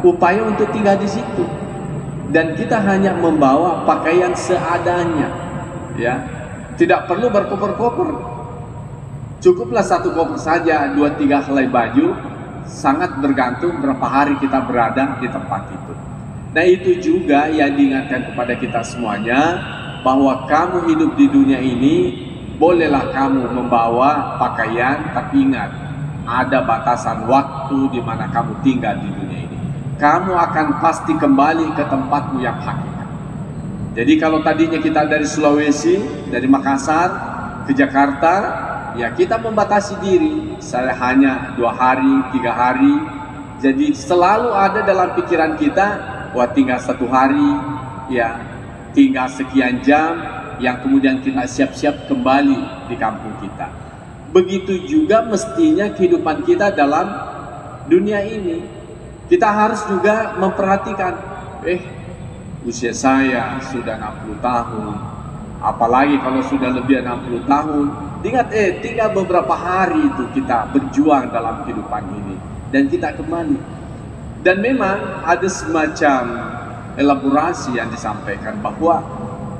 upaya untuk tinggal di situ. Dan kita hanya membawa pakaian seadanya, ya, tidak perlu berkoper-koper. Cukuplah satu koper saja, 2-3 helai baju. Sangat bergantung berapa hari kita berada di tempat itu. Nah, itu juga yang diingatkan kepada kita semuanya, bahwa kamu hidup di dunia ini, bolehlah kamu membawa pakaian, tapi ingat, ada batasan waktu di mana kamu tinggal di dunia ini. Kamu akan pasti kembali ke tempatmu yang hakikat. Jadi kalau tadinya kita dari Sulawesi, dari Makassar ke Jakarta, ya kita membatasi diri, saya hanya 2 hari, 3 hari. Jadi selalu ada dalam pikiran kita, wah tinggal 1 hari, ya tinggal sekian jam, yang kemudian kita siap-siap kembali di kampung kita. Begitu juga mestinya kehidupan kita dalam dunia ini. Kita harus juga memperhatikan, usia saya sudah 60 tahun, apalagi kalau sudah lebih 60 tahun. Ingat, tinggal beberapa hari itu kita berjuang dalam kehidupan ini, dan kita kembali. Dan memang ada semacam elaborasi yang disampaikan bahwa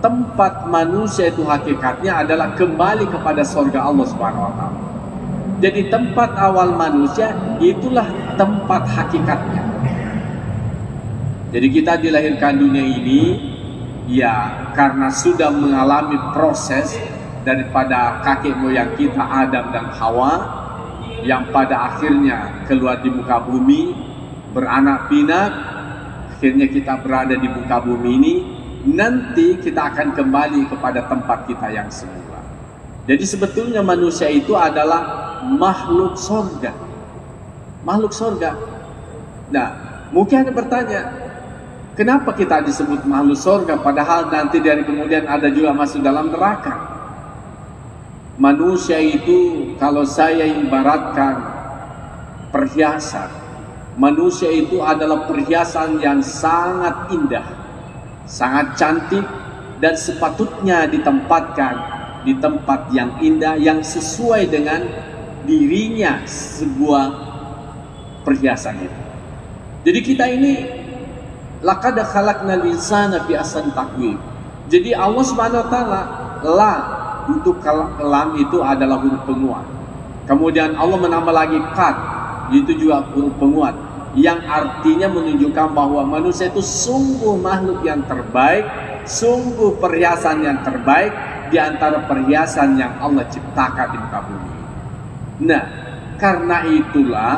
tempat manusia itu hakikatnya adalah kembali kepada surga Allah Subhanahu wa Ta'ala. Jadi tempat awal manusia itulah tempat hakikatnya. Jadi kita dilahirkan dunia ini, ya karena sudah mengalami proses daripada kakek moyang kita Adam dan Hawa, yang pada akhirnya keluar di muka bumi, beranak pinak, akhirnya kita berada di muka bumi ini. Nanti kita akan kembali kepada tempat kita yang semula. Jadi sebetulnya manusia itu adalah makhluk surga. Makhluk surga. Nah, mungkin Anda bertanya, kenapa kita disebut makhluk surga padahal nanti dari kemudian ada juga masuk dalam neraka? Manusia itu kalau saya ibaratkan perhiasan, manusia itu adalah perhiasan yang sangat indah, sangat cantik, dan sepatutnya ditempatkan di tempat yang indah yang sesuai dengan dirinya sebuah perhiasan itu. Jadi kita ini laqad khalaqnal insana fi ahsani taqwim. Jadi Allah Subhanahu wa taala, la untuk lam itu adalah huruf penguat. Kemudian Allah menambah lagi qad, itu juga huruf penguat, yang artinya menunjukkan bahwa manusia itu sungguh makhluk yang terbaik, sungguh perhiasan yang terbaik di antara perhiasan yang Allah ciptakan di muka bumi. Nah, karena itulah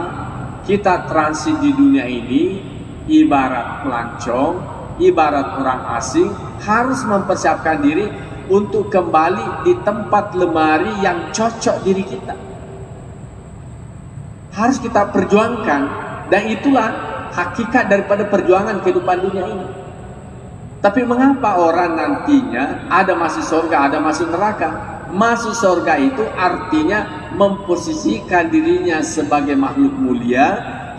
kita transit di dunia ini ibarat pelancong, ibarat orang asing, harus mempersiapkan diri untuk kembali di tempat lemari yang cocok diri kita. Harus kita perjuangkan, dan itulah hakikat daripada perjuangan kehidupan dunia ini. Tapi mengapa orang nantinya ada masuk surga, ada masuk neraka? Masuk surga itu artinya memposisikan dirinya sebagai makhluk mulia,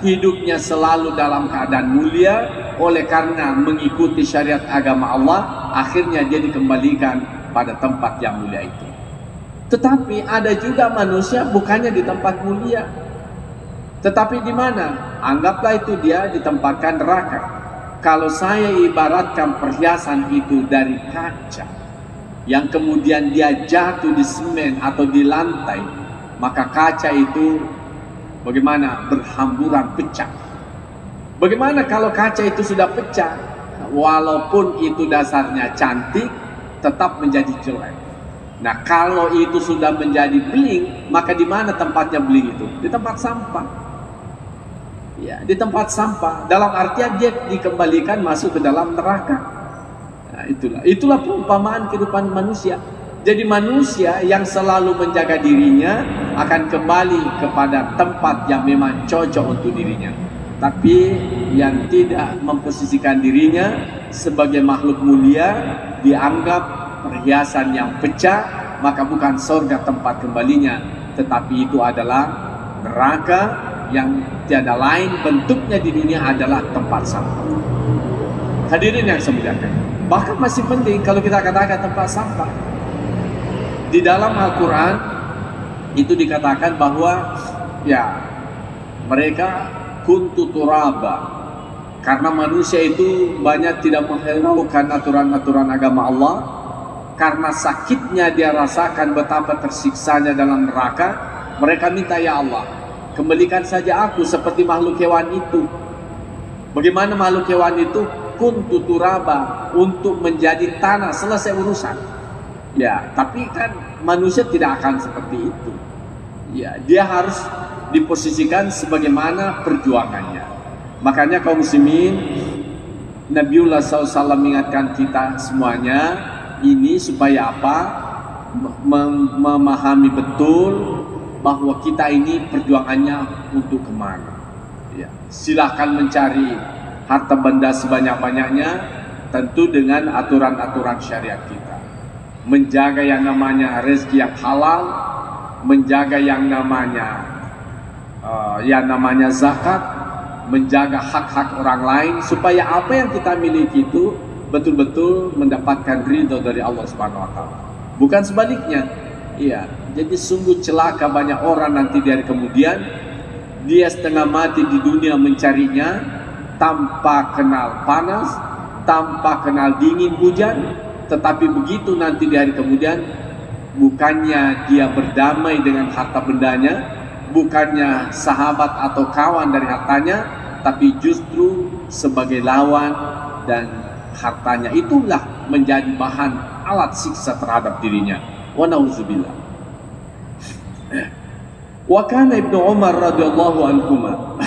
hidupnya selalu dalam keadaan mulia, oleh karena mengikuti syariat agama Allah, akhirnya dia dikembalikan pada tempat yang mulia itu. Tetapi ada juga manusia bukannya di tempat mulia, tetapi di mana? Anggaplah itu dia ditempatkan neraka. Kalau saya ibaratkan perhiasan itu dari kaca, yang kemudian dia jatuh di semen atau di lantai, maka kaca itu bagaimana? Berhamburan, pecah. Bagaimana kalau kaca itu sudah pecah? Walaupun itu dasarnya cantik, tetap menjadi jelek. Nah, kalau itu sudah menjadi beling, maka di mana tempatnya beling itu? Di tempat sampah. Ya, di tempat sampah. Dalam artian dia dikembalikan masuk ke dalam neraka. Nah, itulah perumpamaan kehidupan manusia. Jadi manusia yang selalu menjaga dirinya akan kembali kepada tempat yang memang cocok untuk dirinya. Tapi yang tidak memposisikan dirinya sebagai makhluk mulia, dianggap perhiasan yang pecah, maka bukan surga tempat kembalinya, tetapi itu adalah neraka yang tiada lain bentuknya di dunia adalah tempat sampah. Hadirin yang saya muliakan, bahkan masih penting kalau kita katakan tempat sampah. Di dalam Al-Quran itu dikatakan bahwa ya mereka kuntu turaba, Karena manusia itu banyak tidak menghiraukan aturan-aturan agama Allah. Karena sakitnya dia rasakan betapa tersiksanya dalam neraka, mereka minta, ya Allah, kembalikan saja aku seperti makhluk hewan itu. Bagaimana makhluk hewan itu? Kuntu turaba, untuk menjadi tanah, selesai urusan. Ya, tapi kan manusia tidak akan seperti itu. Ya, dia harus diposisikan sebagaimana perjuangannya. Makanya kaum muslimin, Nabiullah SAW mengingatkan kita semuanya ini supaya apa? Memahami betul bahwa kita ini perjuangannya untuk kemana. Ya, silahkan mencari harta benda sebanyak-banyaknya, tentu dengan aturan-aturan syariat kita. Menjaga yang namanya rezeki yang halal, menjaga yang namanya zakat, menjaga hak-hak orang lain, supaya apa yang kita miliki itu betul-betul mendapatkan ridho dari Allah Subhanahu wa taala. Bukan sebaliknya. Iya, jadi sungguh celaka banyak orang nanti dari kemudian dia setengah mati di dunia mencarinya tanpa kenal panas, tanpa kenal dingin hujan, tetapi begitu nanti di hari kemudian bukannya dia berdamai dengan harta bendanya, bukannya sahabat atau kawan dari hartanya, tapi justru sebagai lawan, dan hartanya itulah menjadi bahan alat siksa terhadap dirinya. Wa na'udzubillah. Wa kana Ibnu Umar radhiyallahu anhuma.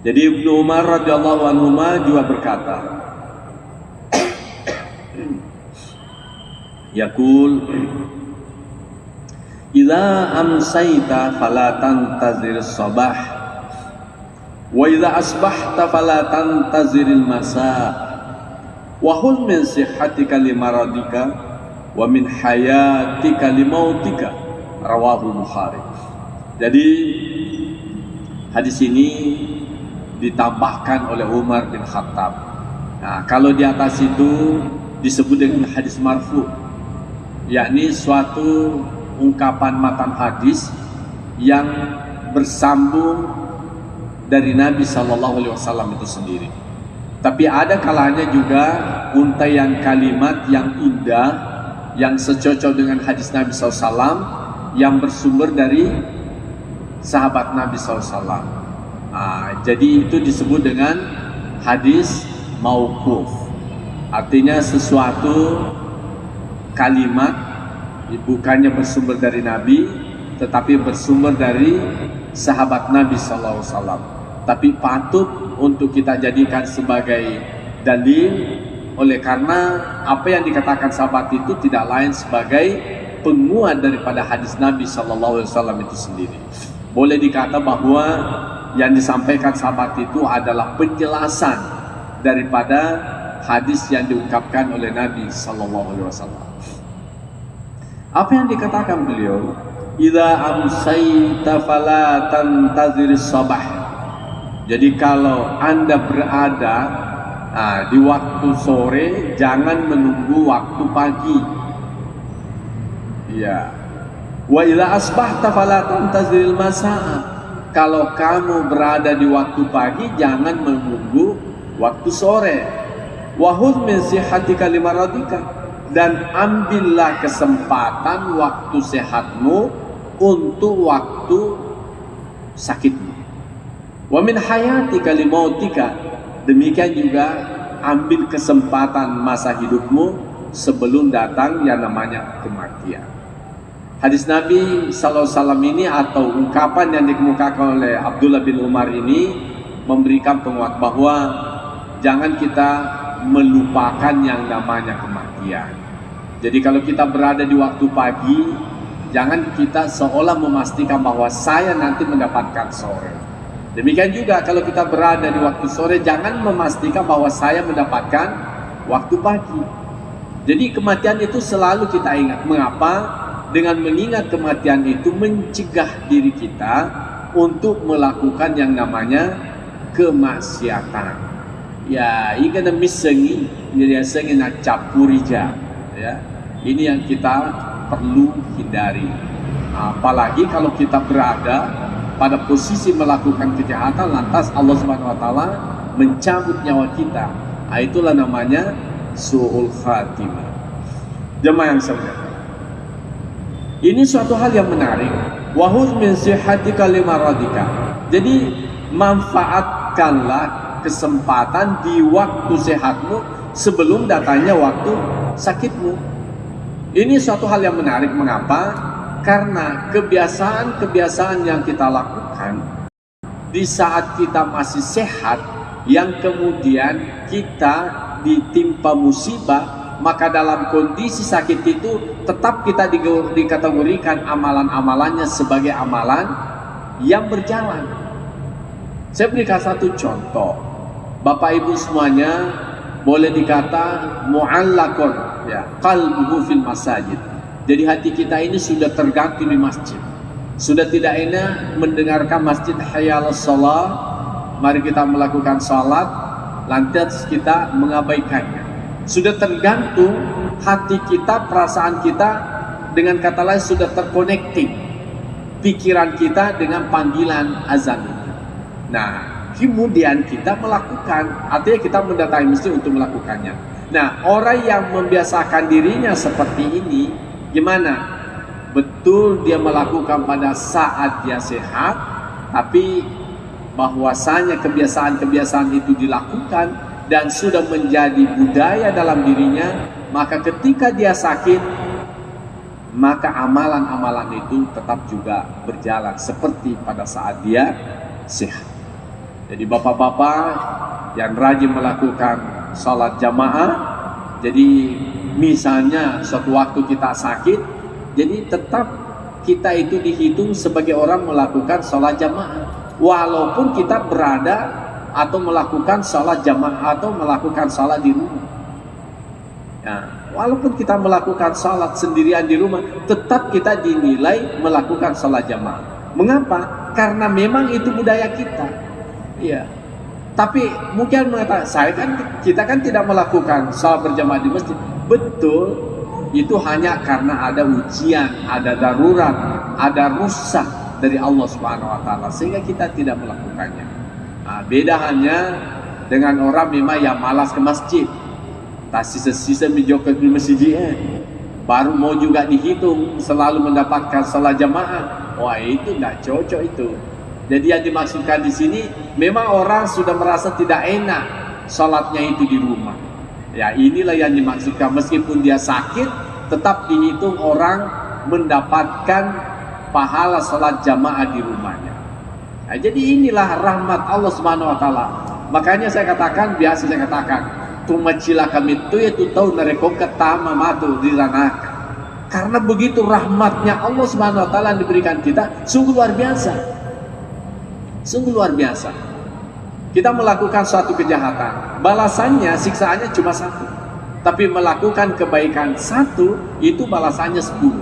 Jadi Ibnu Umar radhiyallahu anhuma juga berkata, yaqul idza amsayta fala tantazir sabah wa idza asbahta fala tantaziril masa wa hul min sihhatika limaradika wa min hayatika limautika, rawahu Bukhari. Jadi hadis ini ditambahkan oleh Umar bin Khattab. Nah, kalau di atas itu disebut dengan hadis marfu, yakni suatu ungkapan matan hadis yang bersambung dari Nabi SAW itu sendiri. Tapi ada kalanya juga untaian kalimat yang indah, yang secocok dengan hadis Nabi SAW, yang bersumber dari sahabat Nabi SAW. Jadi itu disebut dengan hadis mauquf. Artinya sesuatu kalimat bukannya bersumber dari Nabi, tetapi bersumber dari sahabat Nabi SAW. Tapi patut untuk kita jadikan sebagai dalil, oleh karena apa yang dikatakan sahabat itu tidak lain sebagai penguat daripada hadis Nabi SAW itu sendiri. Boleh dikata bahwa yang disampaikan sahabat itu adalah penjelasan daripada hadis yang diungkapkan oleh Nabi SAW. Apa yang dikatakan beliau? Idza amsayta fala tantaziris sabah. Jadi kalau Anda berada di waktu sore, jangan menunggu waktu pagi. Ya. Wa idza asbahta fala tantaziril masa. Kalau kamu berada di waktu pagi, jangan menunggu waktu sore. Wa khudh min sihhatika limaradika, dan ambillah kesempatan waktu sehatmu untuk waktu sakitmu. Wa min hayatika limautika, demikian juga ambil kesempatan masa hidupmu sebelum datang yang namanya kematian. Hadis Nabi SAW ini atau ungkapan yang dikemukakan oleh Abdullah bin Umar ini memberikan penguat bahwa jangan kita melupakan yang namanya kematian. Jadi kalau kita berada di waktu pagi, jangan kita seolah memastikan bahwa saya nanti mendapatkan sore. Demikian juga kalau kita berada di waktu sore, jangan memastikan bahwa saya mendapatkan waktu pagi. Jadi kematian itu selalu kita ingat. Mengapa? Dengan mengingat kematian itu mencegah diri kita untuk melakukan yang namanya kemaksiatan. Ya, ini kena misengi, jadi sengi nak capurija. Ya, ini yang kita perlu hindari. Apalagi kalau kita berada pada posisi melakukan kejahatan, lantas Allah Subhanahu wa taala mencabut nyawa kita. Itulah namanya su'ul khatimah. Jemaah yang saya muliakan, ini suatu hal yang menarik. Wa huz min sihhatika limaradika. Jadi manfaatkanlah kesempatan di waktu sehatmu sebelum datangnya waktu sakitmu. Ini suatu hal yang menarik. Mengapa? Karena kebiasaan-kebiasaan yang kita lakukan di saat kita masih sehat, yang kemudian kita ditimpa musibah, maka dalam kondisi sakit itu tetap kita dikategorikan amalan-amalannya sebagai amalan yang berjalan. Saya berikan satu contoh. Bapak Ibu semuanya boleh dikata mu'allakun, ya, qalbuhu fil masajid. Jadi hati kita ini sudah tergantung di masjid. Sudah tidak enak mendengarkan masjid hayal salat, mari kita melakukan salat, lantas kita mengabaikannya. Sudah tergantung hati kita, perasaan kita, dengan kata lain sudah terconnecting pikiran kita dengan panggilan azan itu. Nah, kemudian kita melakukan, artinya kita mendatangi masjid untuk melakukannya. Nah, orang yang membiasakan dirinya seperti ini, gimana? Betul dia melakukan pada saat dia sehat, tapi bahwasanya kebiasaan-kebiasaan itu dilakukan dan sudah menjadi budaya dalam dirinya, maka ketika dia sakit, maka amalan-amalan itu tetap juga berjalan seperti pada saat dia sehat. Jadi bapak-bapak yang rajin melakukan sholat jamaah, jadi misalnya suatu waktu kita sakit, jadi tetap kita itu dihitung sebagai orang melakukan sholat jamaah, walaupun kita berada atau melakukan sholat jamaah atau melakukan sholat di rumah. Nah, walaupun kita melakukan sholat sendirian di rumah, tetap kita dinilai melakukan sholat jamaah. Mengapa? Karena memang itu budaya kita. Iya. Tapi mungkin mengatakan, kita kan tidak melakukan sholat berjamaah di masjid. Betul. Itu hanya karena ada ujian, ada darurat, ada rusak dari Allah Subhanahu wa taala sehingga kita tidak melakukannya. Nah, beda hanya dengan orang memang yang malas ke masjid. Tak sisa-sisa menjokat di masjid, baru mau juga dihitung selalu mendapatkan salat jamaah. Wah, itu enggak cocok itu. Jadi yang dimaksudkan di sini memang orang sudah merasa tidak enak salatnya itu di rumah. Ya, inilah yang dimaksudkan, meskipun dia sakit tetap dihitung orang mendapatkan pahala salat jamaah di rumahnya. Nah, jadi inilah rahmat Allah Subhanahu wa taala. Makanya saya katakan, biasa saya katakan, tumacila kami itu tahu nareko ketama matu di ranaka. Karena begitu rahmatnya Allah Subhanahu wa taala yang diberikan kita sungguh luar biasa. Sungguh luar biasa. Kita melakukan suatu kejahatan, balasannya, siksaannya cuma satu. Tapi melakukan kebaikan satu, itu balasannya 10.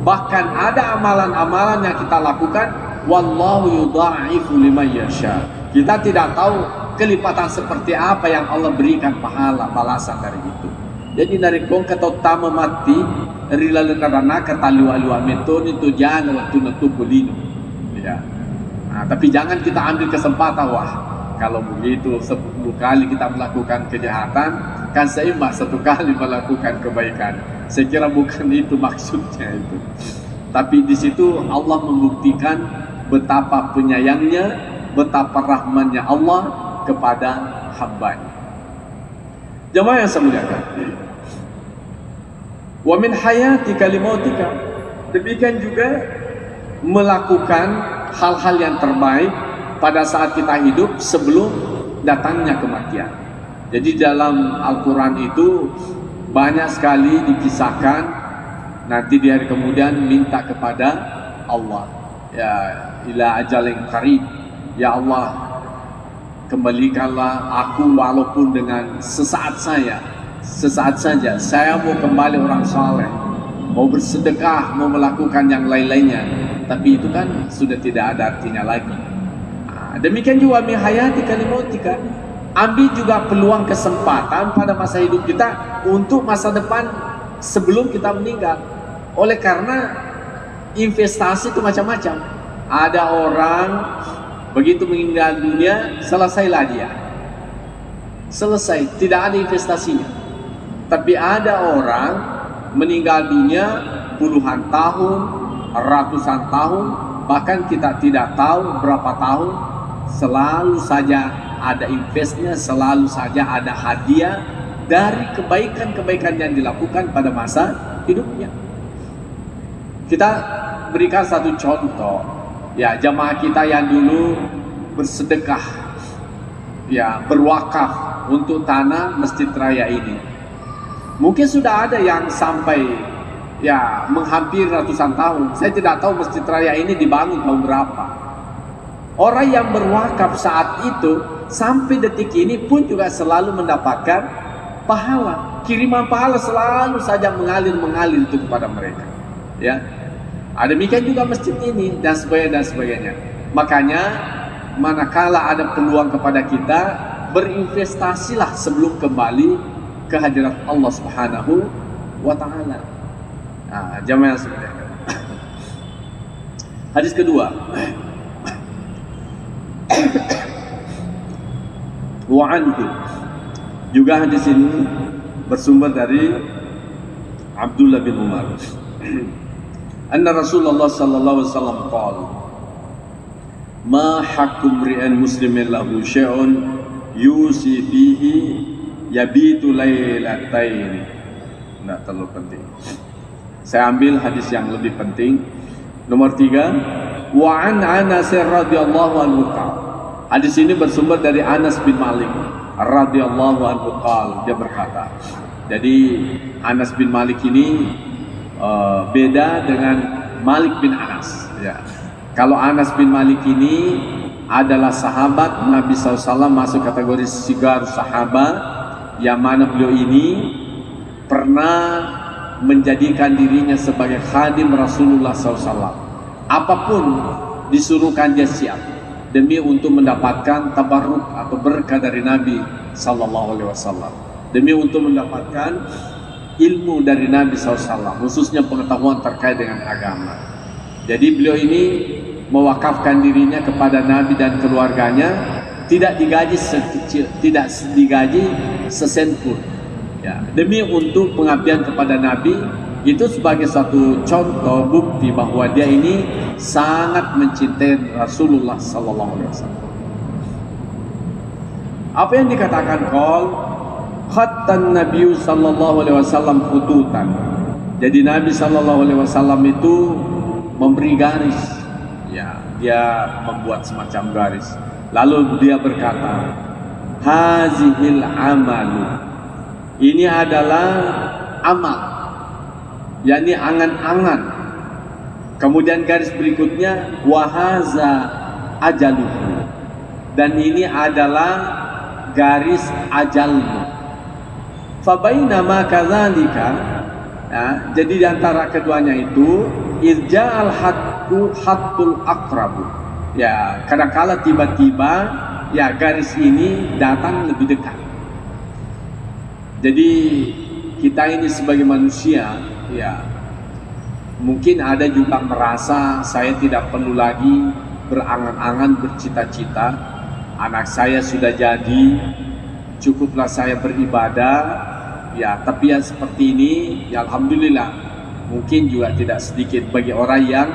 Bahkan ada amalan-amalan yang kita lakukan, wallahu yudha'ifu liman yasha. Kita tidak tahu kelipatan seperti apa yang Allah berikan pahala balasan dari itu. Jadi dari kongkat utama mati rilalenarana kataliwa-liwa metode itu jangan waktu natubulino. Ya. Nah, tapi jangan kita ambil kesempatan, wah kalau begitu 10 kali kita melakukan kejahatan, kan seimbang 1 kali melakukan kebaikan. Saya kira bukan itu maksudnya itu. Tapi di situ Allah membuktikan betapa penyayangnya, betapa rahmannya Allah kepada hambanya. Jemaah yang saya muliakan, wa min hayatika limautika, demikian juga melakukan hal-hal yang terbaik pada saat kita hidup sebelum datangnya kematian. Jadi dalam Al-Quran itu banyak sekali dikisahkan nanti di hari kemudian minta kepada Allah, ya ila ajalin qarib, ya Allah kembalikanlah aku walaupun dengan sesaat saja, saya mau kembali orang saleh, mau bersedekah, mau melakukan yang lain-lainnya, tapi itu kan sudah tidak ada artinya lagi. Demikian juga min hayatika limautika, ambil juga peluang kesempatan pada masa hidup kita untuk masa depan sebelum kita meninggal. Oleh karena investasi itu macam-macam. Ada orang begitu meninggal dunia, selesailah dia. Selesai, tidak ada investasinya. Tapi ada orang meninggal dunia puluhan tahun, ratusan tahun, bahkan kita tidak tahu berapa tahun, selalu saja ada investnya, selalu saja ada hadiah dari kebaikan-kebaikan yang dilakukan pada masa hidupnya. Kita berikan satu contoh. Ya, jamaah kita yang dulu bersedekah, ya, berwakaf untuk tanah Masjid Raya ini. Mungkin sudah ada yang sampai ya menghampiri ratusan tahun. Saya tidak tahu Masjid Raya ini dibangun tahun berapa. Orang yang berwakaf saat itu sampai detik ini pun juga selalu mendapatkan pahala. Kiriman pahala selalu saja mengalir itu kepada mereka. Ya. Demikian juga masjid ini dan sebagainya. Makanya manakala ada peluang kepada kita, berinvestasilah sebelum kembali ke hadirat Allah Subhanahu wa taala. Jamaah sekalian. Hadis kedua. Wa anhu. Juga hadis ini bersumber dari Abdullah bin Umar. Anna Rasulullah sallallahu alaihi wasallam qala ma hakum ri'an muslimin lahu syai'un yusi fihi yabitu lailatain. Nah, terlalu penting. Saya ambil hadis yang lebih penting. Nomor 3, wa an Anas radhiyallahu anhu qala. Hadis ini bersumber dari Anas bin Malik radhiyallahu anhu qala. Dia berkata. Jadi Anas bin Malik ini beda dengan Malik bin Anas. Ya. Kalau Anas bin Malik ini adalah sahabat Nabi SAW, masuk kategori sigar sahabat, yang mana beliau ini pernah menjadikan dirinya sebagai khadim Rasulullah SAW. Apapun disuruhkan dia siap demi untuk mendapatkan tabarruk atau berkah dari Nabi SAW, demi untuk mendapatkan ilmu dari Nabi SAW, khususnya pengetahuan terkait dengan agama. Jadi beliau ini mewakafkan dirinya kepada Nabi dan keluarganya, tidak digaji sekecil, tidak digaji sesen pun, ya, demi untuk pengabdian kepada Nabi. Itu sebagai suatu contoh bukti bahwa dia ini sangat mencintai Rasulullah SAW. Apa yang dikatakan Khattan Nabi sallallahu alaihi wasallam khututan. Jadi Nabi sallallahu alaihi wasallam itu memberi garis. Ya, dia membuat semacam garis. Lalu dia berkata, "Hazihil amalu." Ini adalah amal. yakni angan-angan. Kemudian garis berikutnya wa haza ajaluhu. Dan ini adalah garis ajalmu. Fabainama kadzalika, ya, jadi di antara keduanya itu irja'al hattul aqrabu. Ya, kadangkala tiba-tiba ya garis ini datang lebih dekat. Jadi kita ini sebagai manusia, ya, mungkin ada juga merasa saya tidak perlu lagi berangan-angan, bercita-cita, anak saya sudah jadi, cukuplah saya beribadah. Ya, tapi yang seperti ini, ya alhamdulillah, mungkin juga tidak sedikit bagi orang yang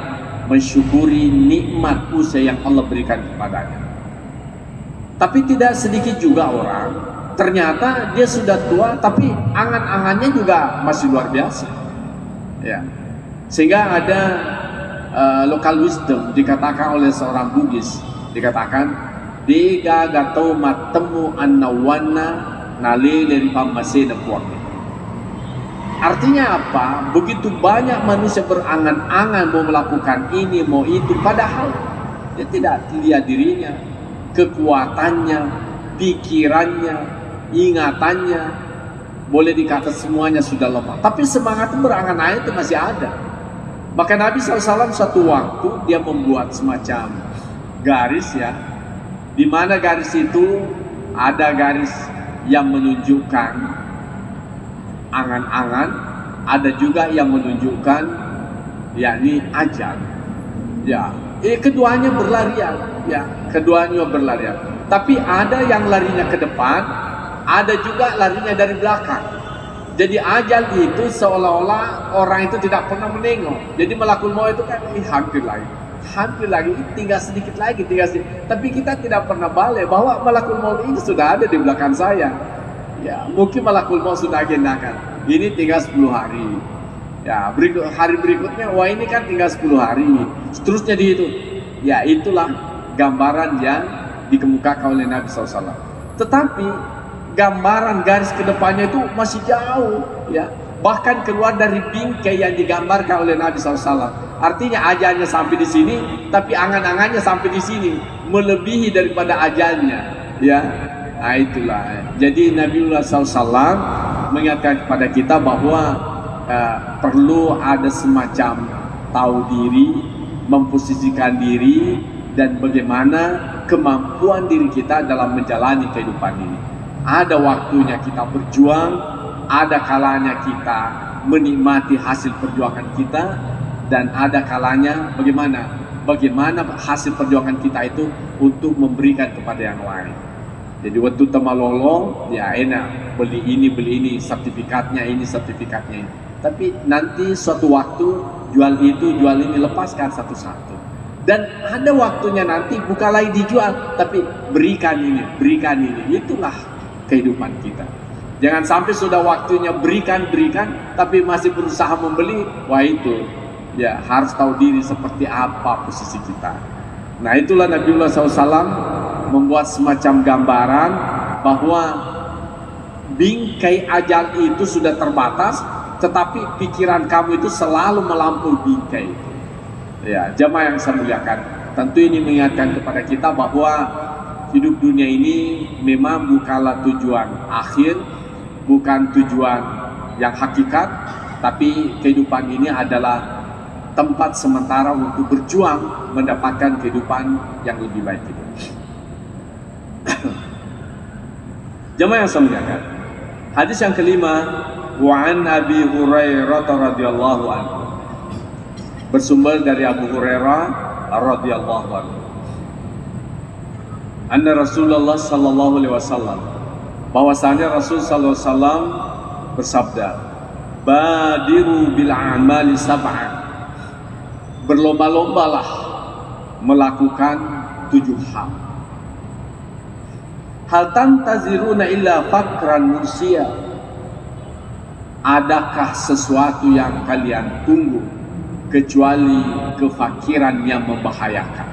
mensyukuri nikmat usia yang Allah berikan kepadanya. Tapi tidak sedikit juga orang, ternyata dia sudah tua, tapi angan-angannya juga masih luar biasa. Ya, sehingga ada local wisdom dikatakan oleh seorang Bugis, dikatakan diga gatau matemu annawana nali dari pamasena puak. Artinya apa? Begitu banyak manusia berangan-angan mau melakukan ini, mau itu, padahal dia tidak lihat dirinya, kekuatannya, pikirannya, ingatannya, boleh dikata semuanya sudah lemah. Tapi semangat berangan-angan itu masih ada. Maka Nabi SAW satu waktu dia membuat semacam garis, ya, di mana garis itu ada garis yang menunjukkan angan-angan, ada juga yang menunjukkan yakni ajal. Ya, Keduanya berlarian, ya, keduanya berlarian. Tapi ada yang larinya ke depan, ada juga larinya dari belakang. Jadi ajal itu seolah-olah orang itu tidak pernah menengok. Jadi malakul maut itu kan hampir lagi, tinggal sedikit lagi, Tapi kita tidak pernah balik bahwa malakul maut itu sudah ada di belakang saya. Ya, mungkin malakul maut sudah agendakan. Ini tinggal 10 hari. Ya, hari berikutnya, wah ini kan tinggal 10 hari. Seterusnya di itu. Ya, itulah gambaran yang dikemukakan oleh Nabi SAW. Tetapi gambaran garis kedepannya itu masih jauh, ya. Bahkan keluar dari bingkai yang digambarkan oleh Nabi SAW. Artinya ajalnya sampai di sini, tapi angan-angannya sampai di sini, melebihi daripada ajalnya, ya. Nah, itulah. Jadi Nabiullah SAW mengingatkan kepada kita bahwa perlu ada semacam tahu diri, memposisikan diri, dan bagaimana kemampuan diri kita dalam menjalani kehidupan ini. Ada waktunya kita berjuang, ada kalanya kita menikmati hasil perjuangan kita, dan ada kalanya bagaimana hasil perjuangan kita itu untuk memberikan kepada yang lain. Jadi waktu temalolo, ya enak, beli ini, sertifikatnya ini. Tapi nanti suatu waktu jual ini, lepaskan satu-satu. Dan ada waktunya nanti bukan lagi dijual, tapi berikan ini. Itulah kehidupan kita. Jangan sampai sudah waktunya berikan, tapi masih berusaha membeli. Wah itu, ya harus tahu diri seperti apa posisi kita. Nah itulah Nabiullah SAW membuat semacam gambaran bahwa bingkai ajal itu sudah terbatas, tetapi pikiran kamu itu selalu melampaui bingkai itu. Ya, jamaah yang saya muliakan, tentu ini mengingatkan kepada kita bahwa hidup dunia ini memang bukanlah tujuan akhir, bukan tujuan yang hakikat, tapi kehidupan ini adalah tempat sementara untuk berjuang mendapatkan kehidupan yang lebih baik itu. Jamaah yang saya muliakan, hadis yang kelima, wa an Abi Hurairah radhiyallahu anhu, bersumber dari Abu Hurairah radhiyallahu anhu, anna Rasulullah sallallahu alaihi wasallam, bahwasanya Rasul sallallahu alaihi wasallam bersabda, badiru bil a'mali sab'an, berlomba-lombalah melakukan 7 hal. Hal tantaziruna illa fakran mursia, adakah sesuatu yang kalian tunggu kecuali kefakiran yang membahayakan?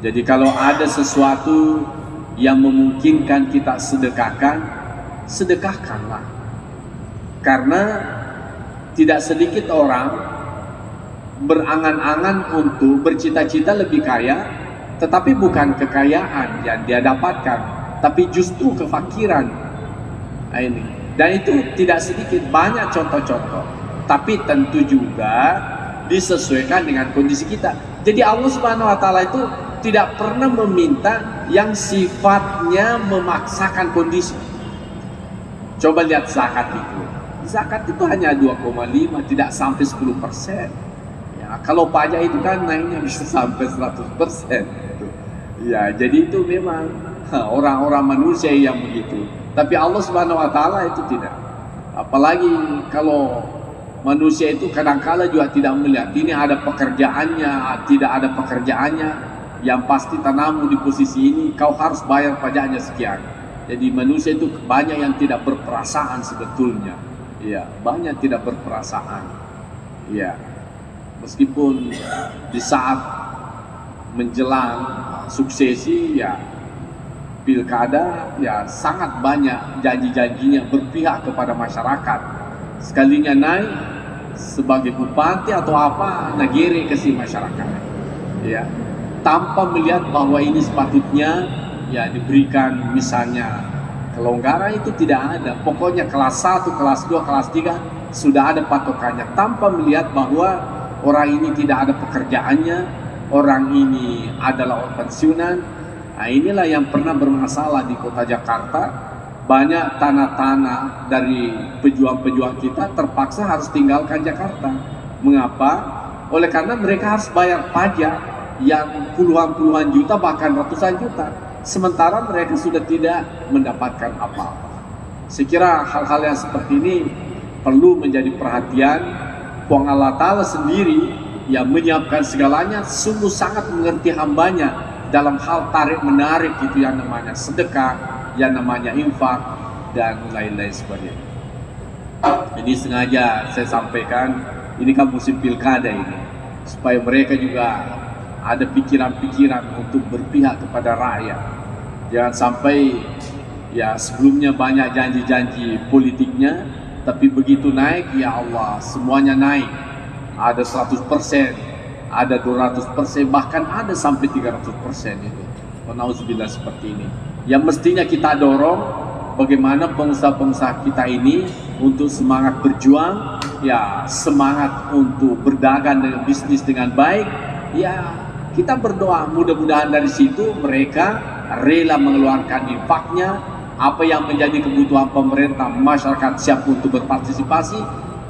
Jadi kalau ada sesuatu yang memungkinkan kita sedekahkan, sedekahkanlah. Karena tidak sedikit orang berangan-angan untuk bercita-cita lebih kaya, tetapi bukan kekayaan yang dia dapatkan, tapi justru kefakiran. Nah, ini. Dan itu tidak sedikit, banyak contoh-contoh. Tapi tentu juga disesuaikan dengan kondisi kita. Jadi Allah Subhanahu wa taala itu tidak pernah meminta yang sifatnya memaksakan kondisi. Coba lihat zakat itu. Zakat itu hanya 2,5, tidak sampai 10%. Ya, kalau pajak itu kan naiknya bisa sampai 100%. Ya, jadi itu memang orang-orang manusia yang begitu. Tapi Allah Subhanahu wa taala itu tidak. Apalagi kalau manusia itu kadang-kala juga tidak melihat ini ada pekerjaannya, tidak ada pekerjaannya, yang pasti tanammu di posisi ini kau harus bayar pajaknya sekian. Jadi manusia itu banyak yang tidak berperasaan sebetulnya. Ya, banyak tidak berperasaan. Ya. Meskipun di saat menjelang suksesi, ya pilkada, ya sangat banyak janji-janjinya berpihak kepada masyarakat. Sekalinya naik sebagai bupati atau apa, nagere ke si masyarakat, ya, tanpa melihat bahwa ini sepatutnya ya diberikan misalnya kelonggaran. Itu tidak ada. Pokoknya kelas 1, kelas 2, kelas 3 sudah ada patokannya, tanpa melihat bahwa orang ini tidak ada pekerjaannya, orang ini adalah orang pensiunan. Nah, inilah yang pernah bermasalah di kota Jakarta. Banyak tanah-tanah dari pejuang-pejuang kita terpaksa harus tinggalkan Jakarta. Mengapa? Oleh karena mereka harus bayar pajak yang puluhan-puluhan juta bahkan ratusan juta, sementara mereka sudah tidak mendapatkan apa-apa. Sekira hal-hal yang seperti ini perlu menjadi perhatian. Allah Ta'ala sendiri yang menyiapkan segalanya sungguh sangat mengerti hambanya dalam hal tarik menarik itu yang namanya sedekah, yang namanya infak dan lain-lain sebagainya. Ini sengaja saya sampaikan, ini kan musim pilkada ini, supaya mereka juga ada pikiran-pikiran untuk berpihak kepada rakyat. Jangan sampai ya sebelumnya banyak janji-janji politiknya, tapi begitu naik, ya Allah, semuanya naik. Ada 100%, ada 200%, bahkan ada sampai 300% itu. Nauzubillah seperti ini. Yang mestinya kita dorong bagaimana pengusaha-pengusaha kita ini untuk semangat berjuang, ya semangat untuk berdagang dengan bisnis dengan baik. Ya kita berdoa mudah-mudahan dari situ mereka rela mengeluarkan infaknya. Apa yang menjadi kebutuhan pemerintah, masyarakat siap untuk berpartisipasi.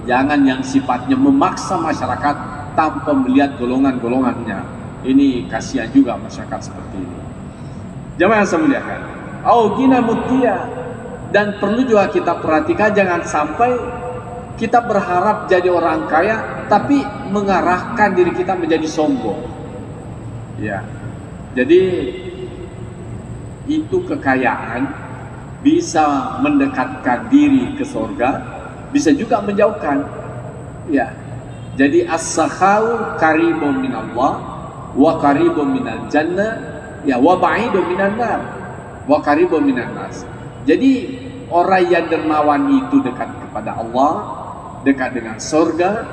Jangan yang sifatnya memaksa masyarakat tanpa melihat golongan-golongannya. Ini kasihan juga masyarakat seperti ini. Jamaah yang saya muliakan, gina mutia. Dan perlu juga kita perhatikan, jangan sampai kita berharap jadi orang kaya tapi mengarahkan diri kita menjadi sombong. Ya, jadi itu kekayaan bisa mendekatkan diri ke surga, bisa juga menjauhkan. Ya, jadi as-sakhau qaribun minallah wa qaribun minal jannah, ya wa ba'idun minan nar wa qaribun minan nas. Jadi orang yang dermawan itu dekat kepada Allah, dekat dengan surga,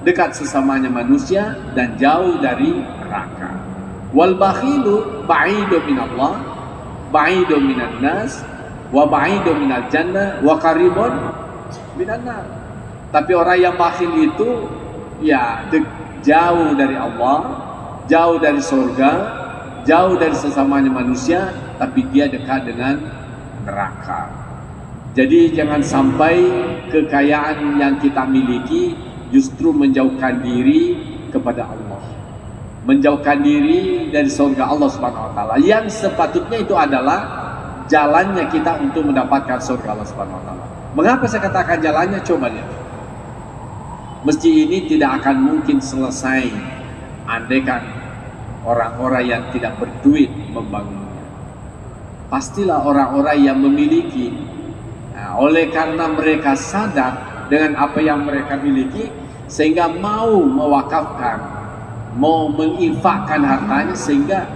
dekat sesamanya manusia dan jauh dari neraka. Wal bakhilu ba'idun minallah, ba'idun minan nas, wa ba'idun minal jannah wa qaribun minan nar. Tapi orang yang bakhil itu ya jauh dari Allah, jauh dari surga, jauh dari sesamanya manusia, tapi dia dekat dengan neraka. Jadi jangan sampai kekayaan yang kita miliki justru menjauhkan diri kepada Allah, menjauhkan diri dari surga Allah Subhanahu wa taala. Yang sepatutnya itu adalah jalannya kita untuk mendapatkan surga Allah Subhanahu wa taala. Mengapa saya katakan jalannya? Coba lihat. Masjid ini tidak akan mungkin selesai andaikan orang-orang yang tidak berduit membangunnya. Pastilah orang-orang yang memiliki. Nah, oleh karena mereka sadar dengan apa yang mereka miliki, sehingga mau mewakafkan, mau menginfakkan hartanya, sehingga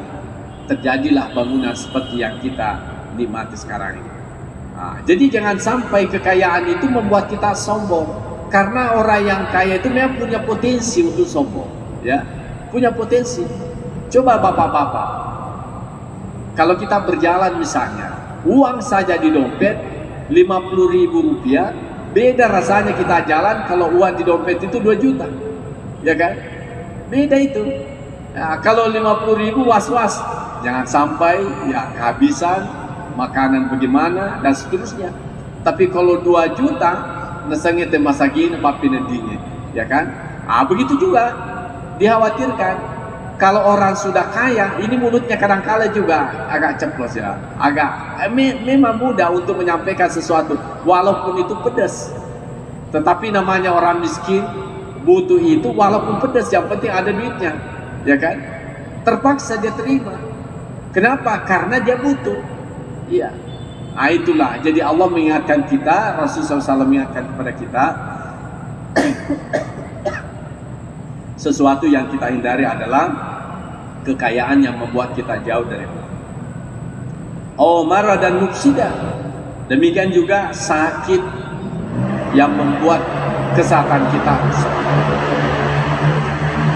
terjadilah bangunan seperti yang kita nikmati sekarang ini. Nah, jadi jangan sampai kekayaan itu membuat kita sombong, karena orang yang kaya itu memang punya potensi untuk sombong, ya, punya potensi. Coba bapak-bapak, kalau kita berjalan misalnya, uang saja di dompet 50.000 rupiah, beda rasanya kita jalan kalau uang di dompet itu 2 juta, ya kan? Beda itu. Nah, kalau 50.000 was-was, jangan sampai ya kehabisan makanan bagaimana dan seterusnya. Tapi kalau 2 juta, nasangnya temasagin papi nantinya, ya kan? Begitu juga dikhawatirkan. Kalau orang sudah kaya, ini mulutnya kadang-kala juga agak ceplos ya, agak memang mudah untuk menyampaikan sesuatu, walaupun itu pedas. Tetapi namanya orang miskin butuh itu, walaupun pedas, yang penting ada duitnya, ya kan? Terpaksa dia terima. Kenapa? Karena dia butuh. Iya. Itulah. Jadi Allah mengingatkan kita, Rasulullah SAW mengingatkan kepada kita, sesuatu yang kita hindari adalah kekayaan yang membuat kita jauh dari Allah. Marad dan mufsidah. Demikian juga sakit yang membuat kesehatan kita rusak.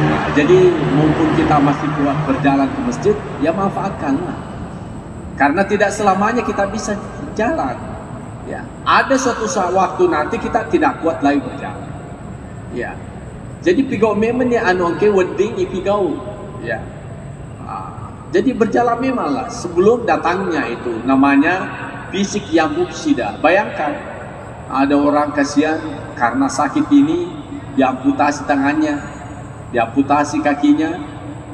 Nah, jadi mumpun kita masih kuat berjalan ke masjid, ya manfaatkanlah. Karena tidak selamanya kita bisa jalan. Ya, ada suatu waktu nanti kita tidak kuat lagi berjalan. Ya. Jadi pigau memang ya anongke wedding ipigau, ya. Jadi berjalan memanglah sebelum datangnya itu namanya fisik yang mufsidah. Bayangkan ada orang kasihan karena sakit ini diamputasi tangannya, diamputasi kakinya,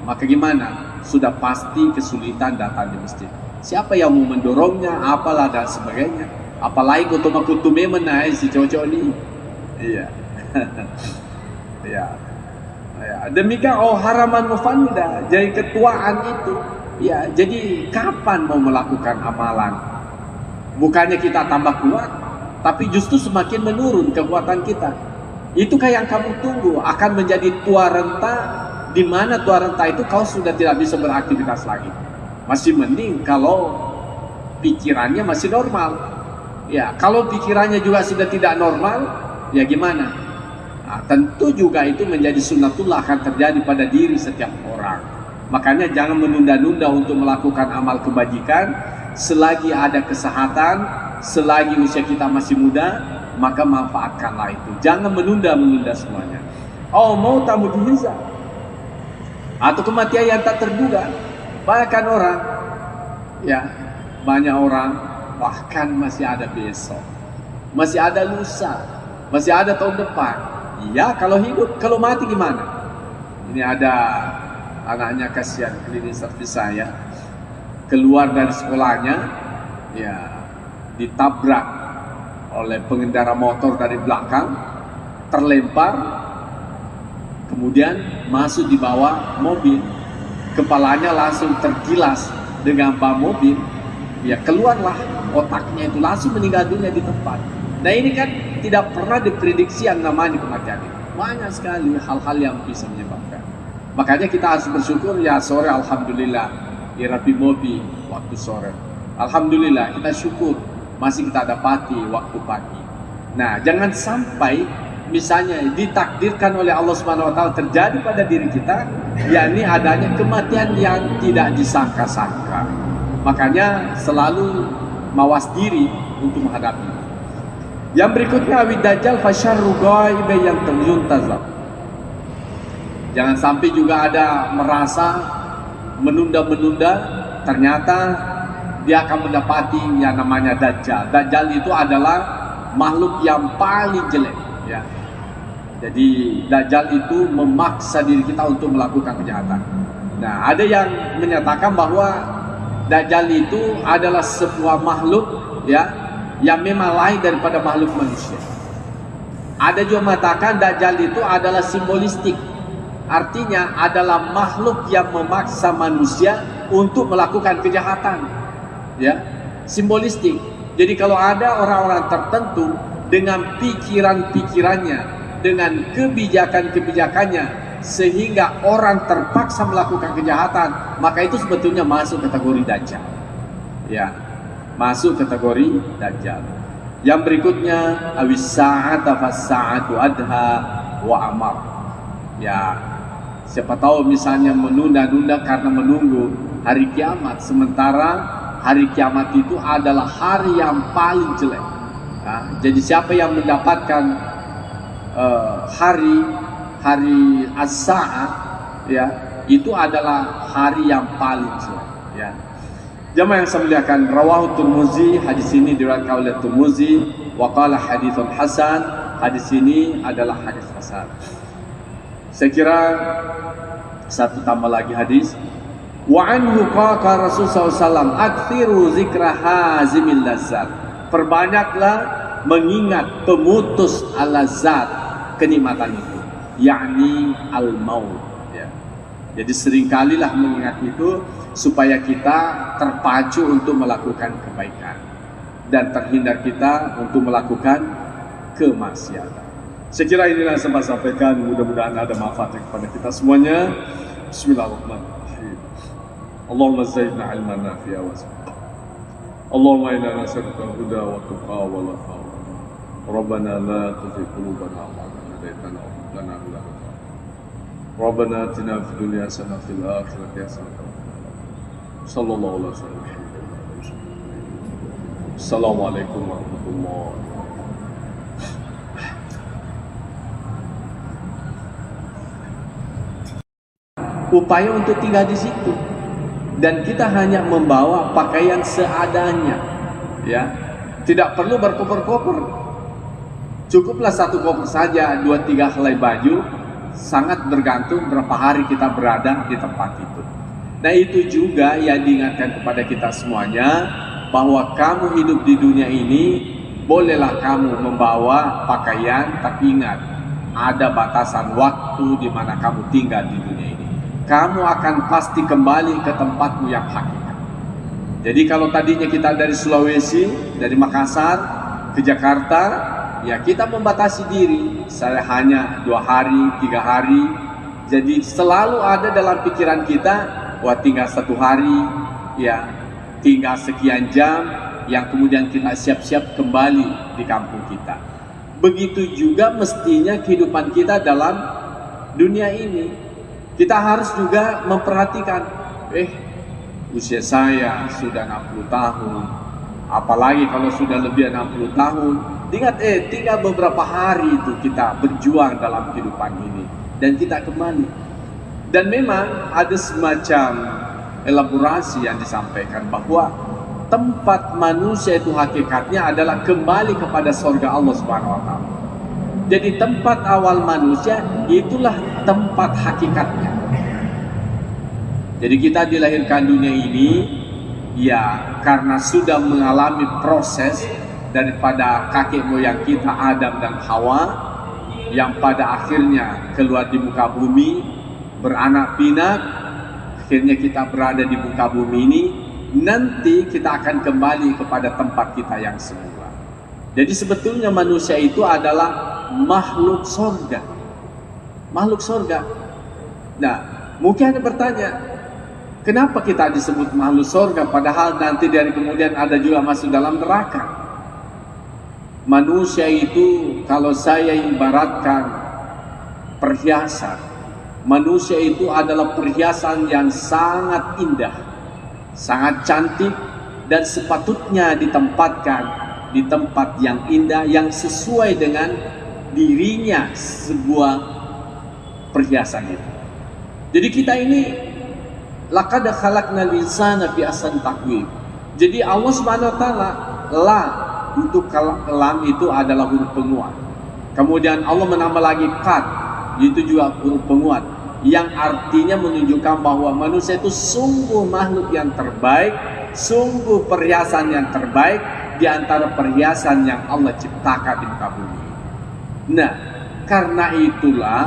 maka gimana? sudah pasti kesulitan datang di masjid. Siapa yang mau mendorongnya, apalah dan sebagainya. Apalagi kutu-kutu menaik si cowok ini. Iya. Ya. Ya. Demikian haraman mufannida, jadi ketuaan itu. Ya, jadi kapan mau melakukan amalan? Bukannya kita tambah kuat, tapi justru semakin menurun kekuatan kita. Itu kayak yang kamu tunggu akan menjadi tua renta, di mana tua renta itu kau sudah tidak bisa beraktivitas lagi. Masih mending kalau pikirannya masih normal. Ya, kalau pikirannya juga sudah tidak normal, ya gimana? Nah, tentu juga itu menjadi sunnatullah akan terjadi pada diri setiap orang. Makanya jangan menunda-nunda untuk melakukan amal kebajikan. Selagi ada kesehatan, selagi usia kita masih muda, maka manfaatkanlah itu. Jangan menunda-menunda semuanya. Mau tamu dihiza atau kematian yang tak terduga. Bahkan orang, ya banyak orang bahkan masih ada besok, masih ada lusa, masih ada tahun depan. Iya kalau hidup, kalau mati gimana? Ini ada anaknya, kasihan, cleaning service saya keluar dari sekolahnya, ya ditabrak oleh pengendara motor dari belakang, terlempar, kemudian masuk di bawah mobil, kepalanya langsung tergilas dengan ban mobil, ya keluarlah otaknya itu, langsung meninggal dunia di tempat. Nah ini kan tidak pernah diprediksi yang namanya kematian itu. Banyak sekali hal-hal yang bisa menyebabkan. Makanya kita harus bersyukur, ya sore alhamdulillah irapi mobi waktu sore. Alhamdulillah kita syukur masih kita dapati waktu pagi. Nah, jangan sampai misalnya ditakdirkan oleh Allah Subhanahu wa taala terjadi pada diri kita, yakni adanya kematian yang tidak disangka-sangka. Makanya selalu mawas diri untuk menghadapi. Yang berikutnya awid dajjal fasyarru ghaibi yang yuntazar. Jangan sampai juga ada merasa menunda-menunda, ternyata dia akan mendapati yang namanya dajjal. Dajjal itu adalah makhluk yang paling jelek, ya. Jadi dajjal itu memaksa diri kita untuk melakukan kejahatan. Nah, ada yang menyatakan bahwa dajjal itu adalah sebuah makhluk, ya, yang memang lain daripada makhluk manusia. Ada juga mengatakan dajjal itu adalah simbolistik. Artinya adalah makhluk yang memaksa manusia untuk melakukan kejahatan, ya, simbolistik. Jadi kalau ada orang-orang tertentu dengan pikiran-pikirannya, dengan kebijakan-kebijakannya, sehingga orang terpaksa melakukan kejahatan, maka itu sebetulnya masuk kategori dajjal, ya, masuk kategori dajjal. Yang berikutnya awis sa'ata fas sa'atu adha wa amar, ya. Siapa tahu misalnya menunda-nunda karena menunggu hari kiamat, sementara hari kiamat itu adalah hari yang paling jelek. Nah, jadi siapa yang mendapatkan hari as-sa'ah, ya, itu adalah hari yang paling jelek, ya. Jamaah yang saya muliakan, rawahu Tirmizi, hadis ini diriwayatkan oleh Tirmizi, wa qala haditsun hasan, hadis ini adalah hadis hasan. Saya kira satu tambah lagi hadis. Wa anhu qala Rasulullah SAW, aktsiru zikra hazimil lazzat. Perbanyaklah mengingat pemutus al-lazzat, kenikmatan itu, yakni al-maut, ya. Jadi seringkalilah mengingat itu supaya kita terpacu untuk melakukan kebaikan dan terhindar kita untuk melakukan kemaksiatan. Saya kira inilah yang saya sampaikan, mudah-mudahan ada manfaat kepada kita semuanya. Bismillahirrahmanirrahim. Allahumma zaidna ilman nafi'a wa zidna. Allahumma inna nas'aluka al-huda wa tuqa wa al-afaw. Rabbana la tuzigh qulubana ba'da idh hadaytana wa hab lana min ladunka rahmah. Rabbana atina fid dunya hasanah wa fil akhirati hasanah wa qina adzaban nar. Sallallahu alaihi wasallam. Assalamualaikum warahmatullahi wabarakatuh. Upaya untuk tinggal di situ, dan kita hanya membawa pakaian seadanya, ya, tidak perlu berkoper-koper, cukuplah satu koper saja, 2-3 helai baju, sangat bergantung berapa hari kita berada di tempat itu. Nah itu juga yang diingatkan kepada kita semuanya, bahwa kamu hidup di dunia ini, bolehlah kamu membawa pakaian, tapi ingat, ada batasan waktu di mana kamu tinggal di dunia ini. Kamu akan pasti kembali ke tempatmu yang hakikat. Jadi kalau tadinya kita dari Sulawesi, dari Makassar ke Jakarta, ya kita membatasi diri, saya hanya 2 hari, 3 hari. Jadi selalu ada dalam pikiran kita, wah tinggal 1 hari, ya tinggal sekian jam, yang kemudian kita siap-siap kembali di kampung kita. Begitu juga mestinya kehidupan kita dalam dunia ini. Kita harus juga memperhatikan, usia saya sudah 60 tahun, apalagi kalau sudah lebih 60 tahun. Ingat, tinggal beberapa hari itu kita berjuang dalam kehidupan ini, dan kita kembali. Dan memang ada semacam elaborasi yang disampaikan bahwa tempat manusia itu hakikatnya adalah kembali kepada surga Allah Subhanahu wa Ta'ala. Jadi tempat awal manusia itulah tempat hakikatnya. Jadi kita dilahirkan dunia ini ya karena sudah mengalami proses daripada kakek moyang kita Adam dan Hawa, yang pada akhirnya keluar di muka bumi, beranak pinak, akhirnya kita berada di muka bumi ini. Nanti kita akan kembali kepada tempat kita yang semula. Jadi sebetulnya manusia itu adalah makhluk surga. Makhluk surga. Nah, mungkin ada bertanya, kenapa kita disebut makhluk surga padahal nanti dari kemudian ada juga masuk dalam neraka? Manusia itu kalau saya ibaratkan perhiasan, manusia itu adalah perhiasan yang sangat indah, sangat cantik, dan sepatutnya ditempatkan di tempat yang indah yang sesuai dengan dirinya sebuah perhiasan itu. Jadi kita ini laqad khalaqnal insana fi ahsani taqwim. Jadi Allah Subhanahu wa taala, la untuk kalam itu adalah huruf penguat. Kemudian Allah menambah lagi qad, itu juga huruf penguat, yang artinya menunjukkan bahwa manusia itu sungguh makhluk yang terbaik, sungguh perhiasan yang terbaik di antara perhiasan yang Allah ciptakan di muka bumi. Nah, karena itulah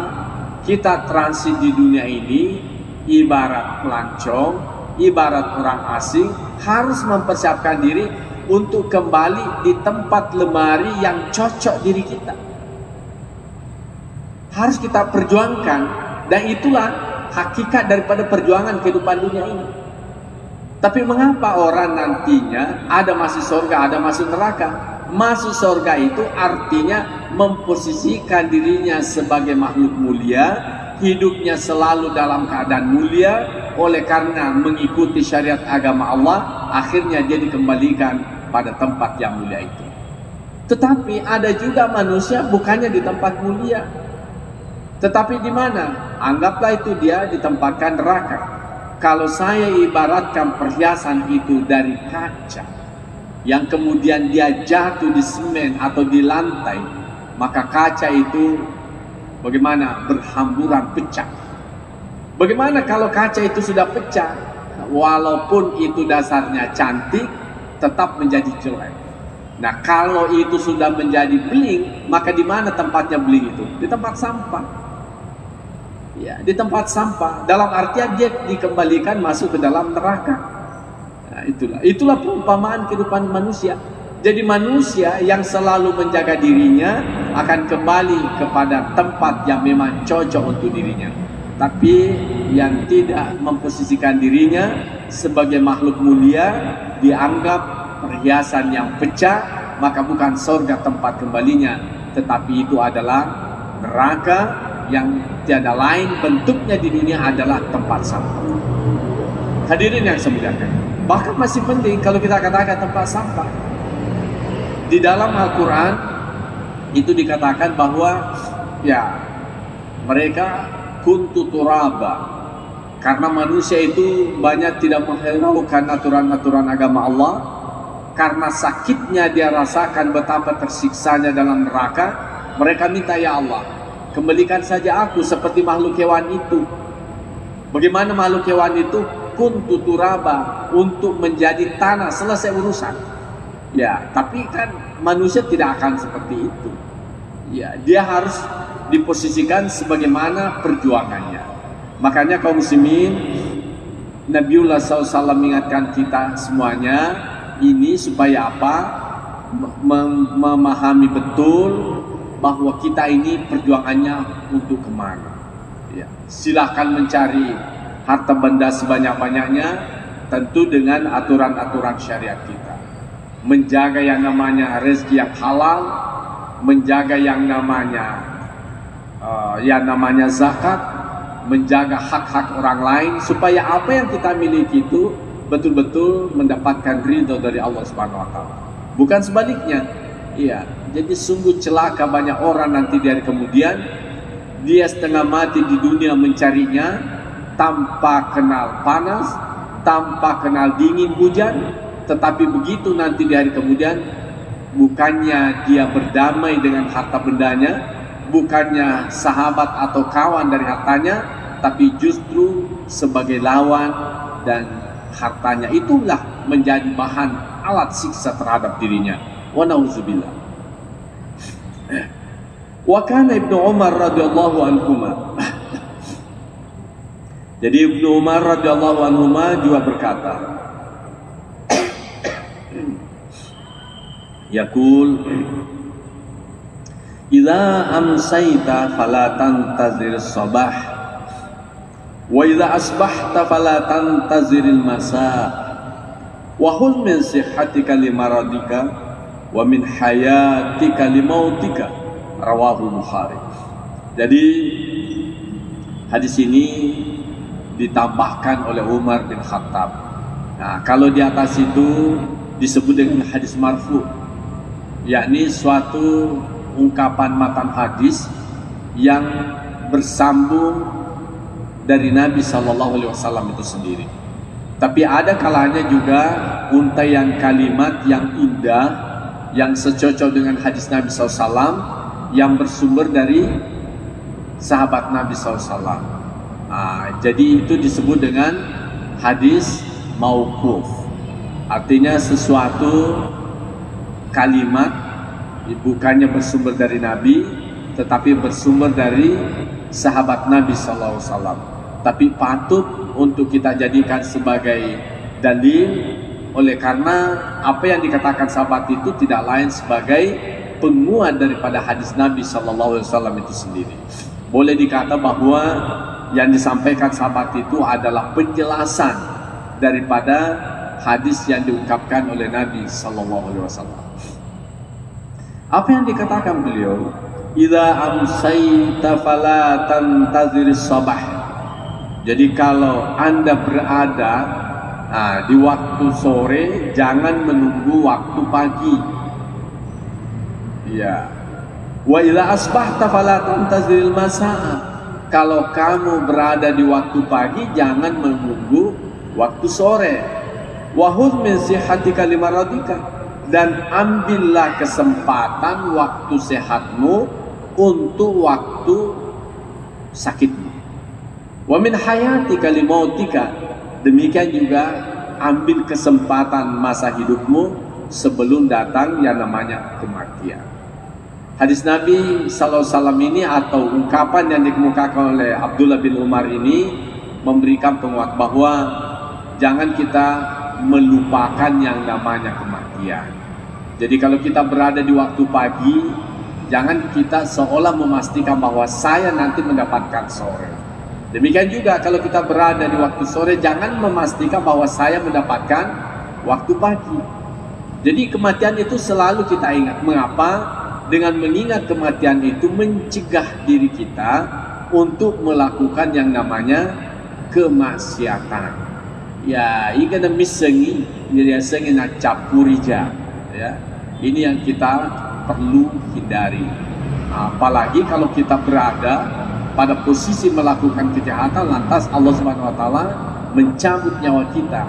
kita transit di dunia ini ibarat pelancong, ibarat orang asing, harus mempersiapkan diri untuk kembali di tempat lemari yang cocok diri kita. Harus kita perjuangkan. Dan itulah hakikat daripada perjuangan kehidupan dunia ini. Tapi mengapa orang nantinya ada masuk surga, ada masuk neraka? Masuk surga itu artinya memposisikan dirinya sebagai makhluk mulia, hidupnya selalu dalam keadaan mulia, oleh karena mengikuti syariat agama Allah, akhirnya dia dikembalikan pada tempat yang mulia itu. Tetapi ada juga manusia bukannya di tempat mulia, tetapi di mana? Anggaplah itu dia ditempatkan neraka. Kalau saya ibaratkan perhiasan itu dari kaca, yang kemudian dia jatuh di semen atau di lantai, maka kaca itu bagaimana? Berhamburan, pecah. Bagaimana kalau kaca itu sudah pecah? Walaupun itu dasarnya cantik, tetap menjadi jelek. Nah, kalau itu sudah menjadi beling, maka di mana tempatnya beling itu? Di tempat sampah. Ya, di tempat sampah. Dalam artian dia dikembalikan masuk ke dalam neraka. Nah, itulah perumpamaan kehidupan manusia. Jadi manusia yang selalu menjaga dirinya akan kembali kepada tempat yang memang cocok untuk dirinya. Tapi yang tidak memposisikan dirinya sebagai makhluk mulia, dianggap perhiasan yang pecah, maka bukan surga tempat kembalinya, tetapi itu adalah neraka yang tiada lain bentuknya di dunia adalah tempat sampah. Hadirin yang saya muliakan, bahkan masih penting kalau kita katakan tempat sampah. Di dalam Al-Quran itu dikatakan bahwa ya mereka kuntu turaba, karena manusia itu banyak tidak menghiraukan aturan-aturan agama Allah, karena sakitnya dia rasakan betapa tersiksanya dalam neraka. Mereka minta, ya Allah, kembalikan saja aku seperti makhluk hewan itu. Bagaimana makhluk hewan itu? kuntu turaba, untuk menjadi tanah, selesai urusan. Ya, tapi kan manusia tidak akan seperti itu. Ya, dia harus diposisikan sebagaimana perjuangannya. Makanya kaum muslimin, Nabiullah SAW mengingatkan kita semuanya ini supaya apa? Memahami betul bahwa kita ini perjuangannya untuk kemana. Ya, silahkan mencari harta benda sebanyak-banyaknya, tentu dengan aturan-aturan syariat kita. Menjaga yang namanya rezeki yang halal, menjaga yang namanya zakat, menjaga hak-hak orang lain, supaya apa yang kita miliki itu betul-betul mendapatkan ridho dari Allah Subhanahu wa taala. Bukan sebaliknya. Iya, jadi sungguh celaka banyak orang nanti dari kemudian dia setengah mati di dunia mencarinya tanpa kenal panas, tanpa kenal dingin hujan, tetapi begitu nanti di hari kemudian bukannya dia berdamai dengan harta bendanya, bukannya sahabat atau kawan dari hartanya, tapi justru sebagai lawan, dan hartanya itulah menjadi bahan alat siksa terhadap dirinya. Wa na'udzubillah. Wa kana Ibnu Umar radhiyallahu anhuma. Jadi Ibnu Umar radhiyallahu anhuma juga berkata, yaqul idza amsayta fala tantazir sabah wa idza asbahta fala tantaziril masa wa khudh min sihhatika limaradika wa min hayatika limautika, rawahu Bukhari. Jadi hadis ini ditambahkan oleh Umar bin Khattab. Nah, kalau di atas itu disebut dengan hadis marfu, yakni suatu ungkapan matan hadis yang bersambung dari Nabi SAW itu sendiri. Tapi ada kalanya juga untaian kalimat yang indah, yang secocok dengan hadis Nabi SAW, yang bersumber dari sahabat Nabi SAW. Jadi itu disebut dengan hadis mauquf. Artinya sesuatu kalimat bukannya bersumber dari Nabi, tetapi bersumber dari sahabat Nabi SAW. Tapi patut untuk kita jadikan sebagai dalil, oleh karena apa yang dikatakan sahabat itu tidak lain sebagai penguat daripada hadis Nabi SAW itu sendiri. Boleh dikata bahwa yang disampaikan sahabat itu adalah penjelasan daripada hadis yang diungkapkan oleh Nabi SAW. Apa yang dikatakan beliau? Idza amsayta fala tantaziris sabah. Jadi kalau Anda berada di waktu sore, jangan menunggu waktu pagi. Ya. Wa idza asbahta fala tantaziril masa. Kalau kamu berada di waktu pagi, jangan menunggu waktu sore. Wa khudh min sihhatika limaradika, dan ambillah kesempatan waktu sehatmu untuk waktu sakitmu. Wa min hayatika limautika, demikian juga ambil kesempatan masa hidupmu sebelum datang yang namanya kematian. Hadis Nabi SAW ini atau ungkapan yang dikemukakan oleh Abdullah bin Umar ini memberikan penguat bahwa jangan kita melupakan yang namanya kematian. Jadi kalau kita berada di waktu pagi, jangan kita seolah memastikan bahwa saya nanti mendapatkan sore. Demikian juga kalau kita berada di waktu sore, jangan memastikan bahwa saya mendapatkan waktu pagi. Jadi kematian itu selalu kita ingat. Mengapa? Dengan mengingat kematian itu mencegah diri kita untuk melakukan yang namanya kemaksiatan. Ya, ini ada misengi, sengi nak capurija. Ya, ini yang kita perlu hindari. Apalagi kalau kita berada pada posisi melakukan kejahatan, lantas Allah Subhanahu Wa Taala mencabut nyawa kita.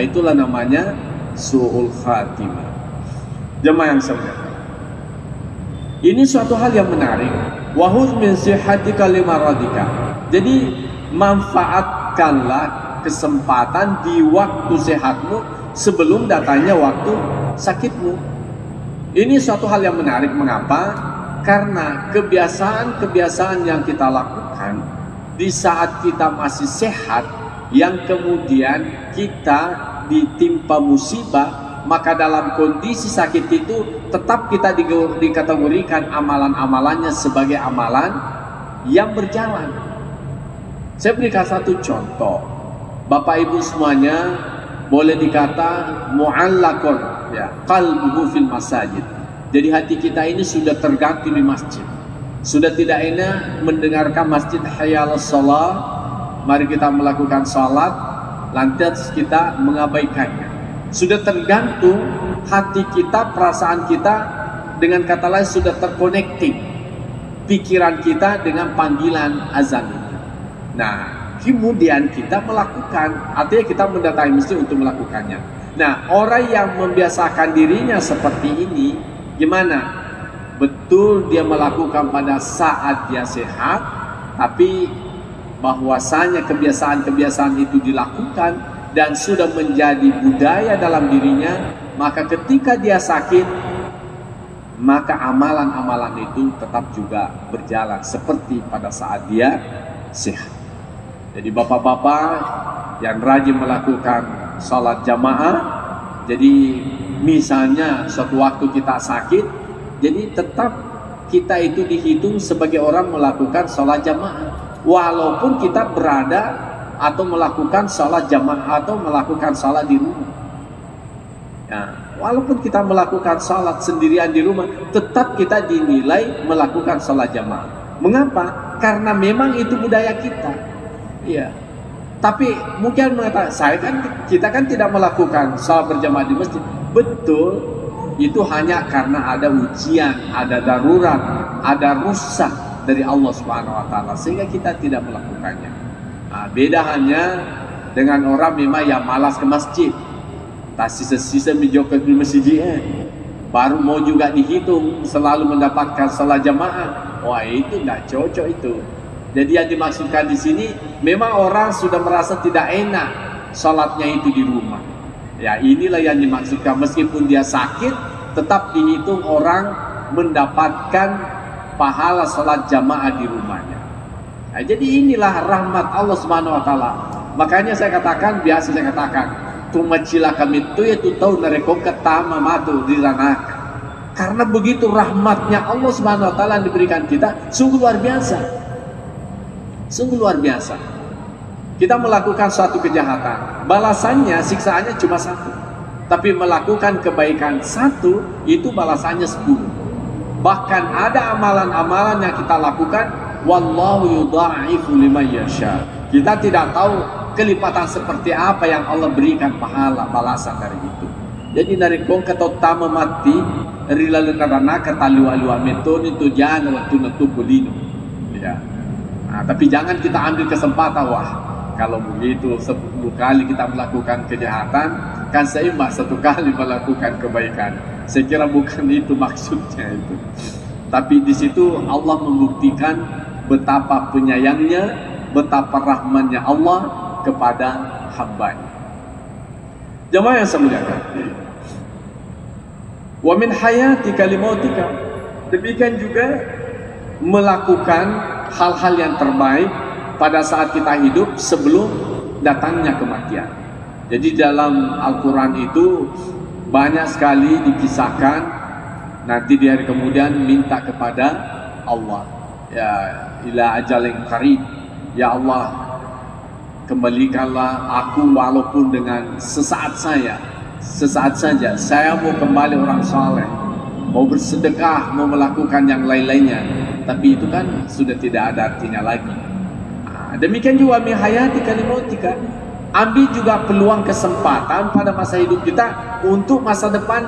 Itulah namanya su'ul khatimah. Jemaah yang semuanya, ini suatu hal yang menarik. Wa khudh min sihhatika limaradika. Jadi manfaatkanlah kesempatan di waktu sehatmu sebelum datangnya waktu sakitmu. Ini suatu hal yang menarik. Mengapa? Karena kebiasaan-kebiasaan yang kita lakukan di saat kita masih sehat, yang kemudian kita ditimpa musibah, maka dalam kondisi sakit itu tetap kita dikategorikan amalan-amalannya sebagai amalan yang berjalan. Saya berikan satu contoh. Bapak Ibu semuanya boleh dikata mu'allaqun, ya, qalbuhu fil masajid. Jadi hati kita ini sudah tergantung di masjid. Sudah tidak enak mendengarkan masjid hayal shalah, mari kita melakukan salat, lantas kita mengabaikannya. Sudah tergantung hati kita, perasaan kita, dengan kata lain sudah terkonektif pikiran kita dengan panggilan azan itu. Nah, kemudian kita melakukan, artinya kita mendatangi masjid untuk melakukannya. Nah, orang yang membiasakan dirinya seperti ini, gimana? Betul dia melakukan pada saat dia sehat, tapi bahwasanya kebiasaan-kebiasaan itu dilakukan dan sudah menjadi budaya dalam dirinya, maka ketika dia sakit, maka amalan-amalan itu tetap juga berjalan seperti pada saat dia sehat. Jadi bapak-bapak yang rajin melakukan sholat jamaah, jadi misalnya suatu waktu kita sakit, jadi tetap kita itu dihitung sebagai orang melakukan sholat jamaah, walaupun kita berada atau melakukan sholat jamaah atau melakukan sholat di rumah. Nah, walaupun kita melakukan sholat sendirian di rumah, tetap kita dinilai melakukan sholat jamaah. Mengapa? Karena memang itu budaya kita. Iya. Tapi mungkin mengatakan, kita kan tidak melakukan sholat berjamaah di masjid. Betul, itu hanya karena ada ujian, ada darurat, ada rusak dari Allah Subhanahu wa taala sehingga kita tidak melakukannya. Nah, beda hanya dengan orang memang yang malas ke masjid. Tak sisa-sisa menjauhkan di masjid, baru mau juga dihitung selalu mendapatkan salat jamaah. Wah, itu tidak cocok itu. Jadi yang dimaksudkan di sini memang orang sudah merasa tidak enak salatnya itu di rumah. Ya, inilah yang dimaksudkan, meskipun dia sakit tetap dihitung orang mendapatkan pahala salat jamaah di rumahnya. Nah, jadi inilah rahmat Allah Subhanahu wa taala. Makanya saya katakan, biasa saya katakan, tumacila kami itu yaitu tahu narekong ketama matu di ranaka. Karena begitu rahmatnya Allah Subhanahu wa taala yang diberikan kita sungguh luar biasa. Sungguh luar biasa. Kita melakukan suatu kejahatan, balasannya, siksaannya cuma satu. Tapi melakukan kebaikan satu, itu balasannya 10. Bahkan ada amalan-amalan yang kita lakukan, wallahu yudha'ifu liman yasha. Kita tidak tahu kelipatan seperti apa yang Allah berikan pahala balasan dari itu. Jadi dari kongkat utama mati rilalu karena katalu alu ametoni tu jana waktu natu kulino. Ya. Nah, tapi jangan kita ambil kesempatan, wah kalau begitu 10 kali kita melakukan kejahatan, kan seimbang 1 kali melakukan kebaikan. Saya kira bukan itu maksudnya itu. Tapi di situ Allah membuktikan betapa penyayangnya, betapa rahmannya Allah kepada hambanya. Jemaah yang saya muliakan, wa min hayatika limautika, demikian juga melakukan hal-hal yang terbaik pada saat kita hidup sebelum datangnya kematian. Jadi dalam Al-Quran itu banyak sekali dikisahkan nanti di hari kemudian minta kepada Allah, ya ila ajalin qarib, ya Allah kembalikanlah aku walaupun dengan sesaat saja saya mau kembali orang saleh, mau bersedekah, mau melakukan yang lain-lainnya, tapi itu kan sudah tidak ada artinya lagi. Nah, demikian juga min hayatika limautika, ambil juga peluang kesempatan pada masa hidup kita untuk masa depan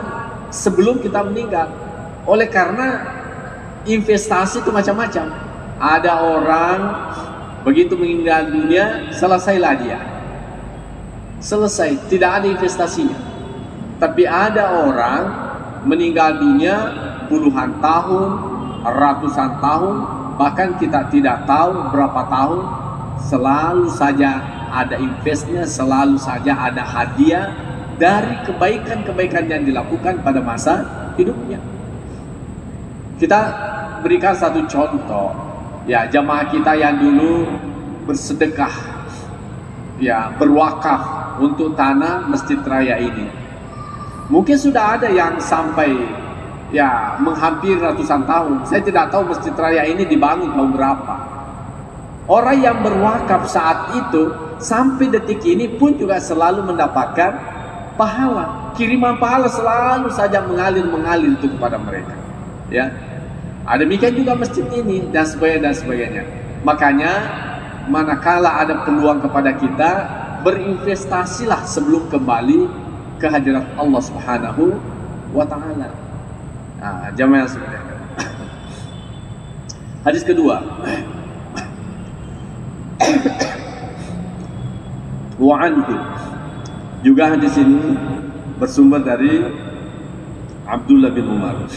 sebelum kita meninggal. Oleh karena investasi itu macam-macam. Ada orang begitu meninggal dunia, selesailah dia, selesai, tidak ada investasinya. Tapi ada orang meninggal dunia puluhan tahun, ratusan tahun, bahkan kita tidak tahu berapa tahun, selalu saja ada investnya, selalu saja ada hadiah dari kebaikan-kebaikan yang dilakukan pada masa hidupnya. Kita berikan satu contoh, ya, jamaah kita yang dulu bersedekah, ya, berwakaf untuk tanah Masjid Raya ini. Mungkin sudah ada yang sampai, ya, menghampiri ratusan tahun. Saya tidak tahu Masjid Raya ini dibangun tahun berapa. Orang yang berwakaf saat itu sampai detik ini pun juga selalu mendapatkan pahala. Kiriman pahala selalu saja mengalir itu kepada mereka. Ya, demikian juga masjid ini dan sebagainya. Makanya manakala ada peluang kepada kita, berinvestasilah sebelum kembali ke hadirat Allah Subhanahu wa Ta'ala. Jamaah sekalian. Hadis kedua. Wa anhu, juga hadis ini bersumber dari Abdullah bin Umar.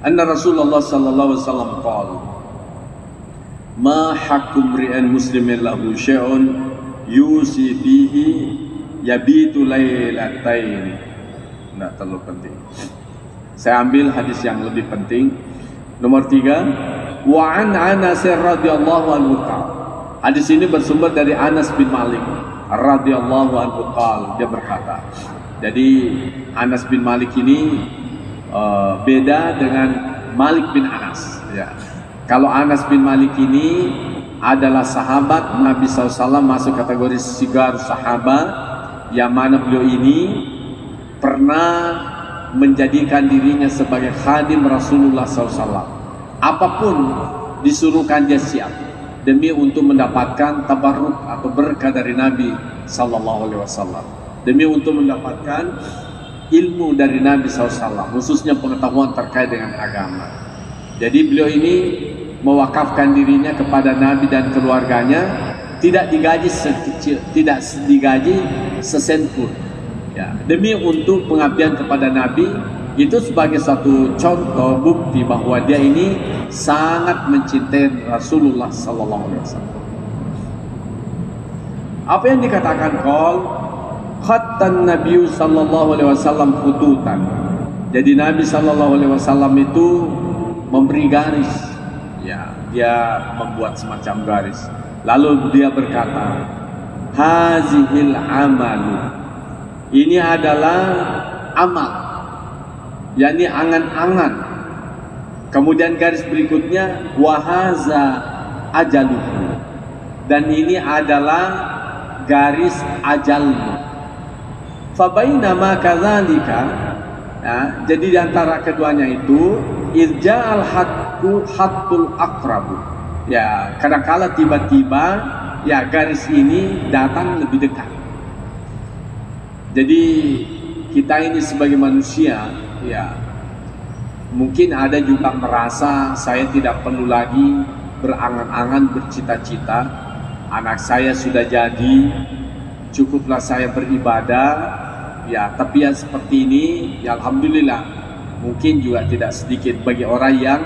Anna Rasulullah sallallahu alaihi wasallam qala, ma hakum ri'an muslimin lahu syai'un yusi fihi yabitu lailatain. Tidak terlalu penting. Saya ambil hadis yang lebih penting. Nomor 3, wa an Anas radhiyallahu anhu. Hadis ini bersumber dari Anas bin Malik radhiyallahu anhu. Dia berkata, jadi Anas bin Malik ini beda dengan Malik bin Anas, ya. Kalau Anas bin Malik ini adalah sahabat Nabi SAW, masuk kategori sigar sahabat, yang mana beliau ini pernah menjadikan dirinya sebagai khadim Rasulullah SAW. Apapun disuruhkan dia siap, demi untuk mendapatkan tabarruk atau berkah dari Nabi SAW, demi untuk mendapatkan ilmu dari Nabi SAW, khususnya pengetahuan terkait dengan agama. Jadi beliau ini mewakafkan dirinya kepada Nabi dan keluarganya, tidak digaji sekecil, tidak digaji sesen pun, ya, demi untuk pengabdian kepada Nabi. Itu sebagai suatu contoh bukti bahwa dia ini sangat mencintai Rasulullah SAW. Apa yang dikatakan qol khattan Nabi sallallahu alaihi wasallam khututan. Jadi Nabi sallallahu alaihi wasallam itu memberi garis, ya, dia membuat semacam garis. Lalu dia berkata, hazihil amalu, ini adalah amal, yakni angan-angan. Kemudian garis berikutnya, wahaza ajaluhu, dan ini adalah garis ajalmu. Fabainama kadzalika, ya, jadi di antara keduanya itu irja'al hattul aqrabu, ya, kadangkala tiba-tiba, ya, garis ini datang lebih dekat. Jadi kita ini sebagai manusia, ya, mungkin ada juga merasa saya tidak perlu lagi berangan-angan, bercita-cita, anak saya sudah jadi, cukuplah saya beribadah, ya. Tapi yang seperti ini, ya, alhamdulillah, mungkin juga tidak sedikit bagi orang yang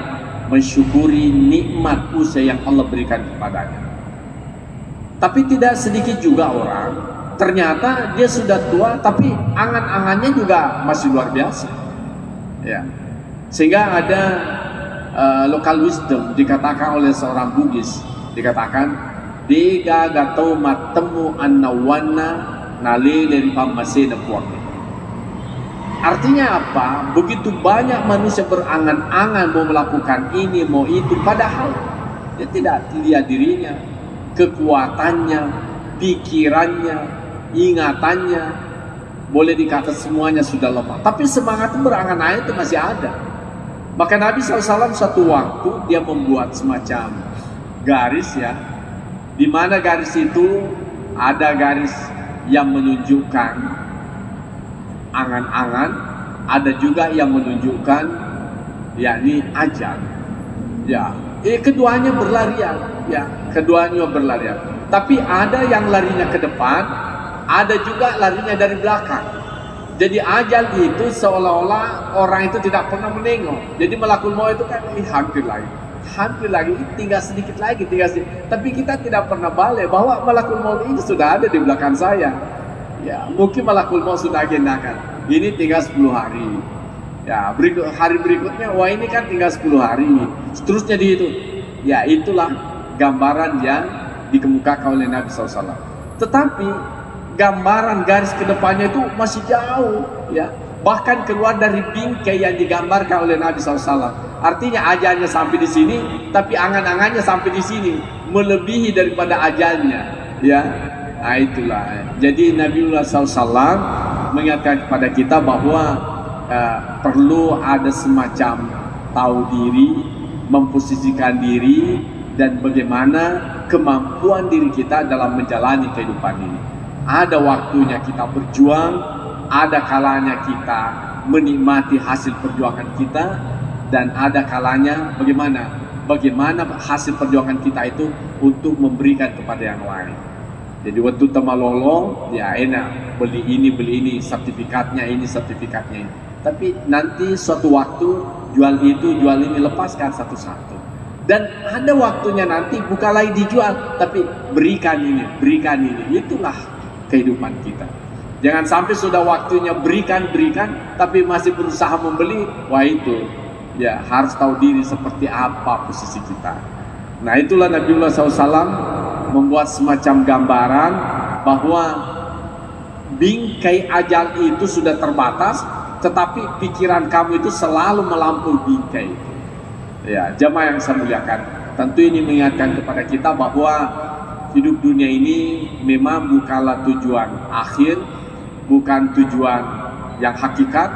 mensyukuri nikmat usia yang Allah berikan kepadanya. Tapi tidak sedikit juga orang, ternyata dia sudah tua, tapi angan-angannya juga masih luar biasa, ya. Sehingga ada local wisdom dikatakan oleh seorang Bugis, dikatakan diga gatau matemu annawana nali dari pamasena puak. Artinya apa? Begitu banyak manusia berangan-angan mau melakukan ini, mau itu, padahal dia tidak lihat dirinya, kekuatannya, pikirannya, ingatannya, boleh dikata semuanya sudah lemah, tapi semangat berangan-angan itu masih ada. Maka Nabi SAW suatu waktu dia membuat semacam garis, ya, di mana garis itu ada garis yang menunjukkan angan-angan, ada juga yang menunjukkan yakni ajal, ya. Keduanya berlarian, ya, keduanya berlarian. Tapi ada yang larinya ke depan, ada juga larinya dari belakang. Jadi ajal itu seolah-olah orang itu tidak pernah menengok. Jadi melakul mau itu kan hampir lagi. hampir lagi, tinggal sedikit lagi, tapi kita tidak pernah balik bahwa malakul maut ini sudah ada di belakang saya. Ya, mungkin malakul maut sudah agendakan, ini tinggal 10 hari. Ya, hari berikutnya, wah ini kan tinggal 10 hari. Seterusnya dihitung. Ya, itulah gambaran yang dikemukakan oleh Nabi SAW. Tetapi gambaran garis kedepannya itu masih jauh, ya. Bahkan keluar dari bingkai yang digambarkan oleh Nabi SAW. Artinya ajalnya sampai di sini, tapi angan-angannya sampai di sini, melebihi daripada ajalnya, ya. Nah, itulah. Jadi Nabiullah SAW mengingatkan kepada kita bahwa perlu ada semacam tahu diri, memposisikan diri, dan bagaimana kemampuan diri kita dalam menjalani kehidupan ini. Ada waktunya kita berjuang, ada kalanya kita menikmati hasil perjuangan kita, dan ada kalanya bagaimana hasil perjuangan kita itu untuk memberikan kepada yang lain. Jadi waktu temalolong, ya enak beli ini, sertifikatnya ini. Tapi nanti suatu waktu jual ini, lepaskan satu-satu. Dan ada waktunya nanti bukan lagi dijual, tapi berikan ini. Itulah kehidupan kita. Jangan sampai sudah waktunya berikan, tapi masih berusaha membeli. Wah itu, ya harus tahu diri seperti apa posisi kita. Nah itulah Nabiullah SAW membuat semacam gambaran bahwa bingkai ajal itu sudah terbatas, tetapi pikiran kamu itu selalu melampaui bingkai itu. Ya, jamaah yang saya muliakan, tentu ini mengingatkan kepada kita bahwa hidup dunia ini memang bukanlah tujuan akhir, bukan tujuan yang hakikat,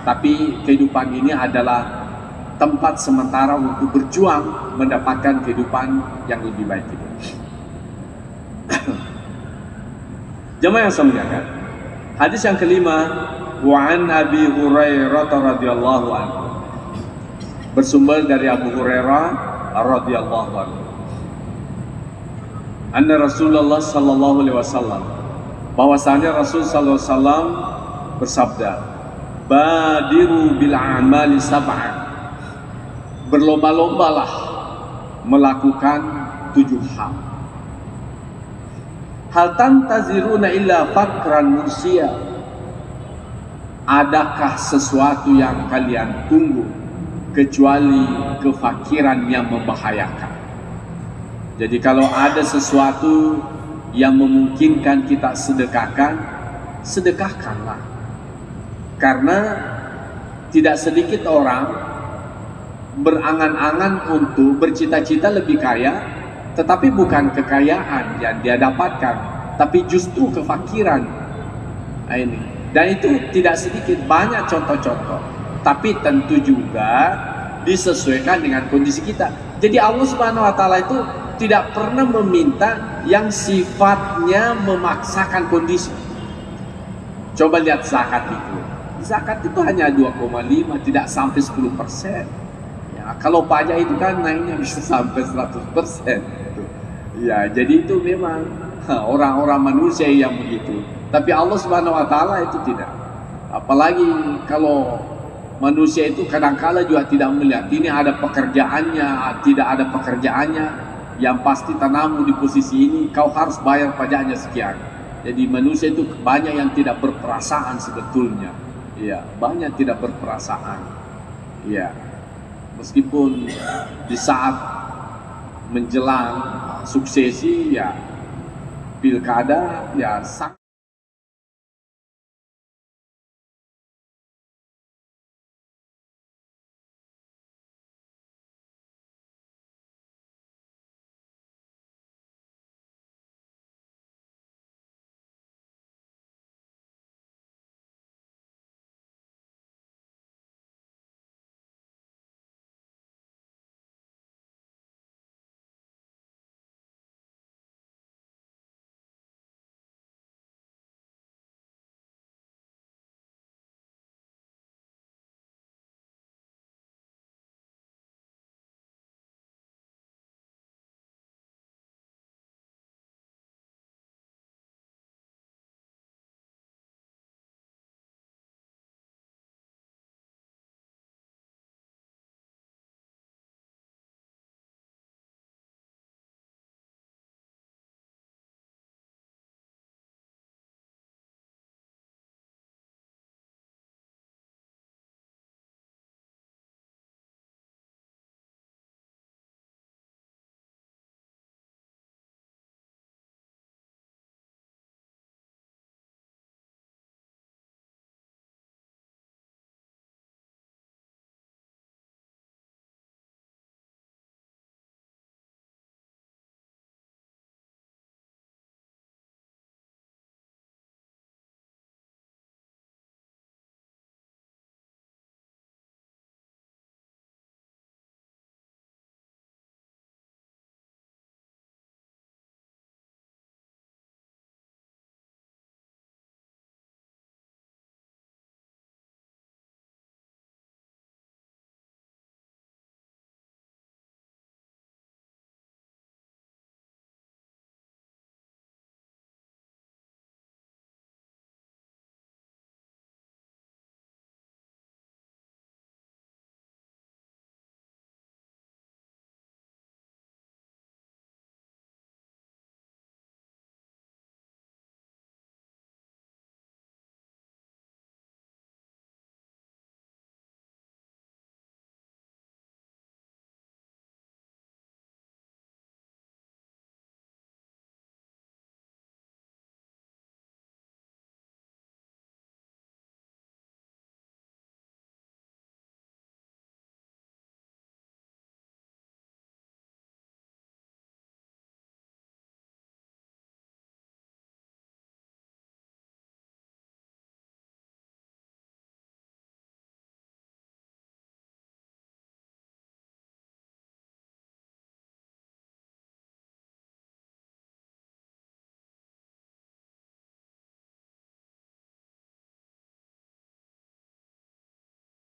tapi kehidupan ini adalah tempat sementara untuk berjuang mendapatkan kehidupan yang lebih baik itu. Jamaah yang saya muliakan, hadis yang kelima, wa an Abi Hurairah radhiyallahu anhu, bersumber dari Abu Hurairah radhiyallahu anhu, anna Rasulullah sallallahu alaihi wasallam, bahwasanya Rasul sallallahu alaihi wasallam bersabda, badiru bil a'mali sab'an, berlomba-lombalah melakukan 7 hal. Hal tantaziruna illa fakran mursia, adakah sesuatu yang kalian tunggu kecuali kefakiran yang membahayakan? Jadi kalau ada sesuatu yang memungkinkan kita sedekahkan, sedekahkanlah. Karena tidak sedikit orang berangan-angan untuk bercita-cita lebih kaya, tetapi bukan kekayaan yang dia dapatkan, tapi justru kefakiran. Nah, ini. Dan itu tidak sedikit, banyak contoh-contoh. Tapi tentu juga disesuaikan dengan kondisi kita. Jadi Allah Subhanahu wa taala itu tidak pernah meminta yang sifatnya memaksakan kondisi. Coba lihat zakat itu. Zakat itu hanya 2,5, tidak sampai 10%. Ya, kalau pajak itu kan naiknya bisa sampai 100%. Ya, jadi itu memang orang-orang manusia yang begitu. Tapi Allah Subhanahu wa taala itu tidak. Apalagi kalau manusia itu kadang-kala juga tidak melihat ini ada pekerjaannya, tidak ada pekerjaannya, yang pasti tanammu di posisi ini kau harus bayar pajaknya sekian. Jadi manusia itu banyak yang tidak berperasaan sebetulnya. Iya, banyak tidak berperasaan. Iya. Meskipun di saat menjelang suksesi, ya pilkada, ya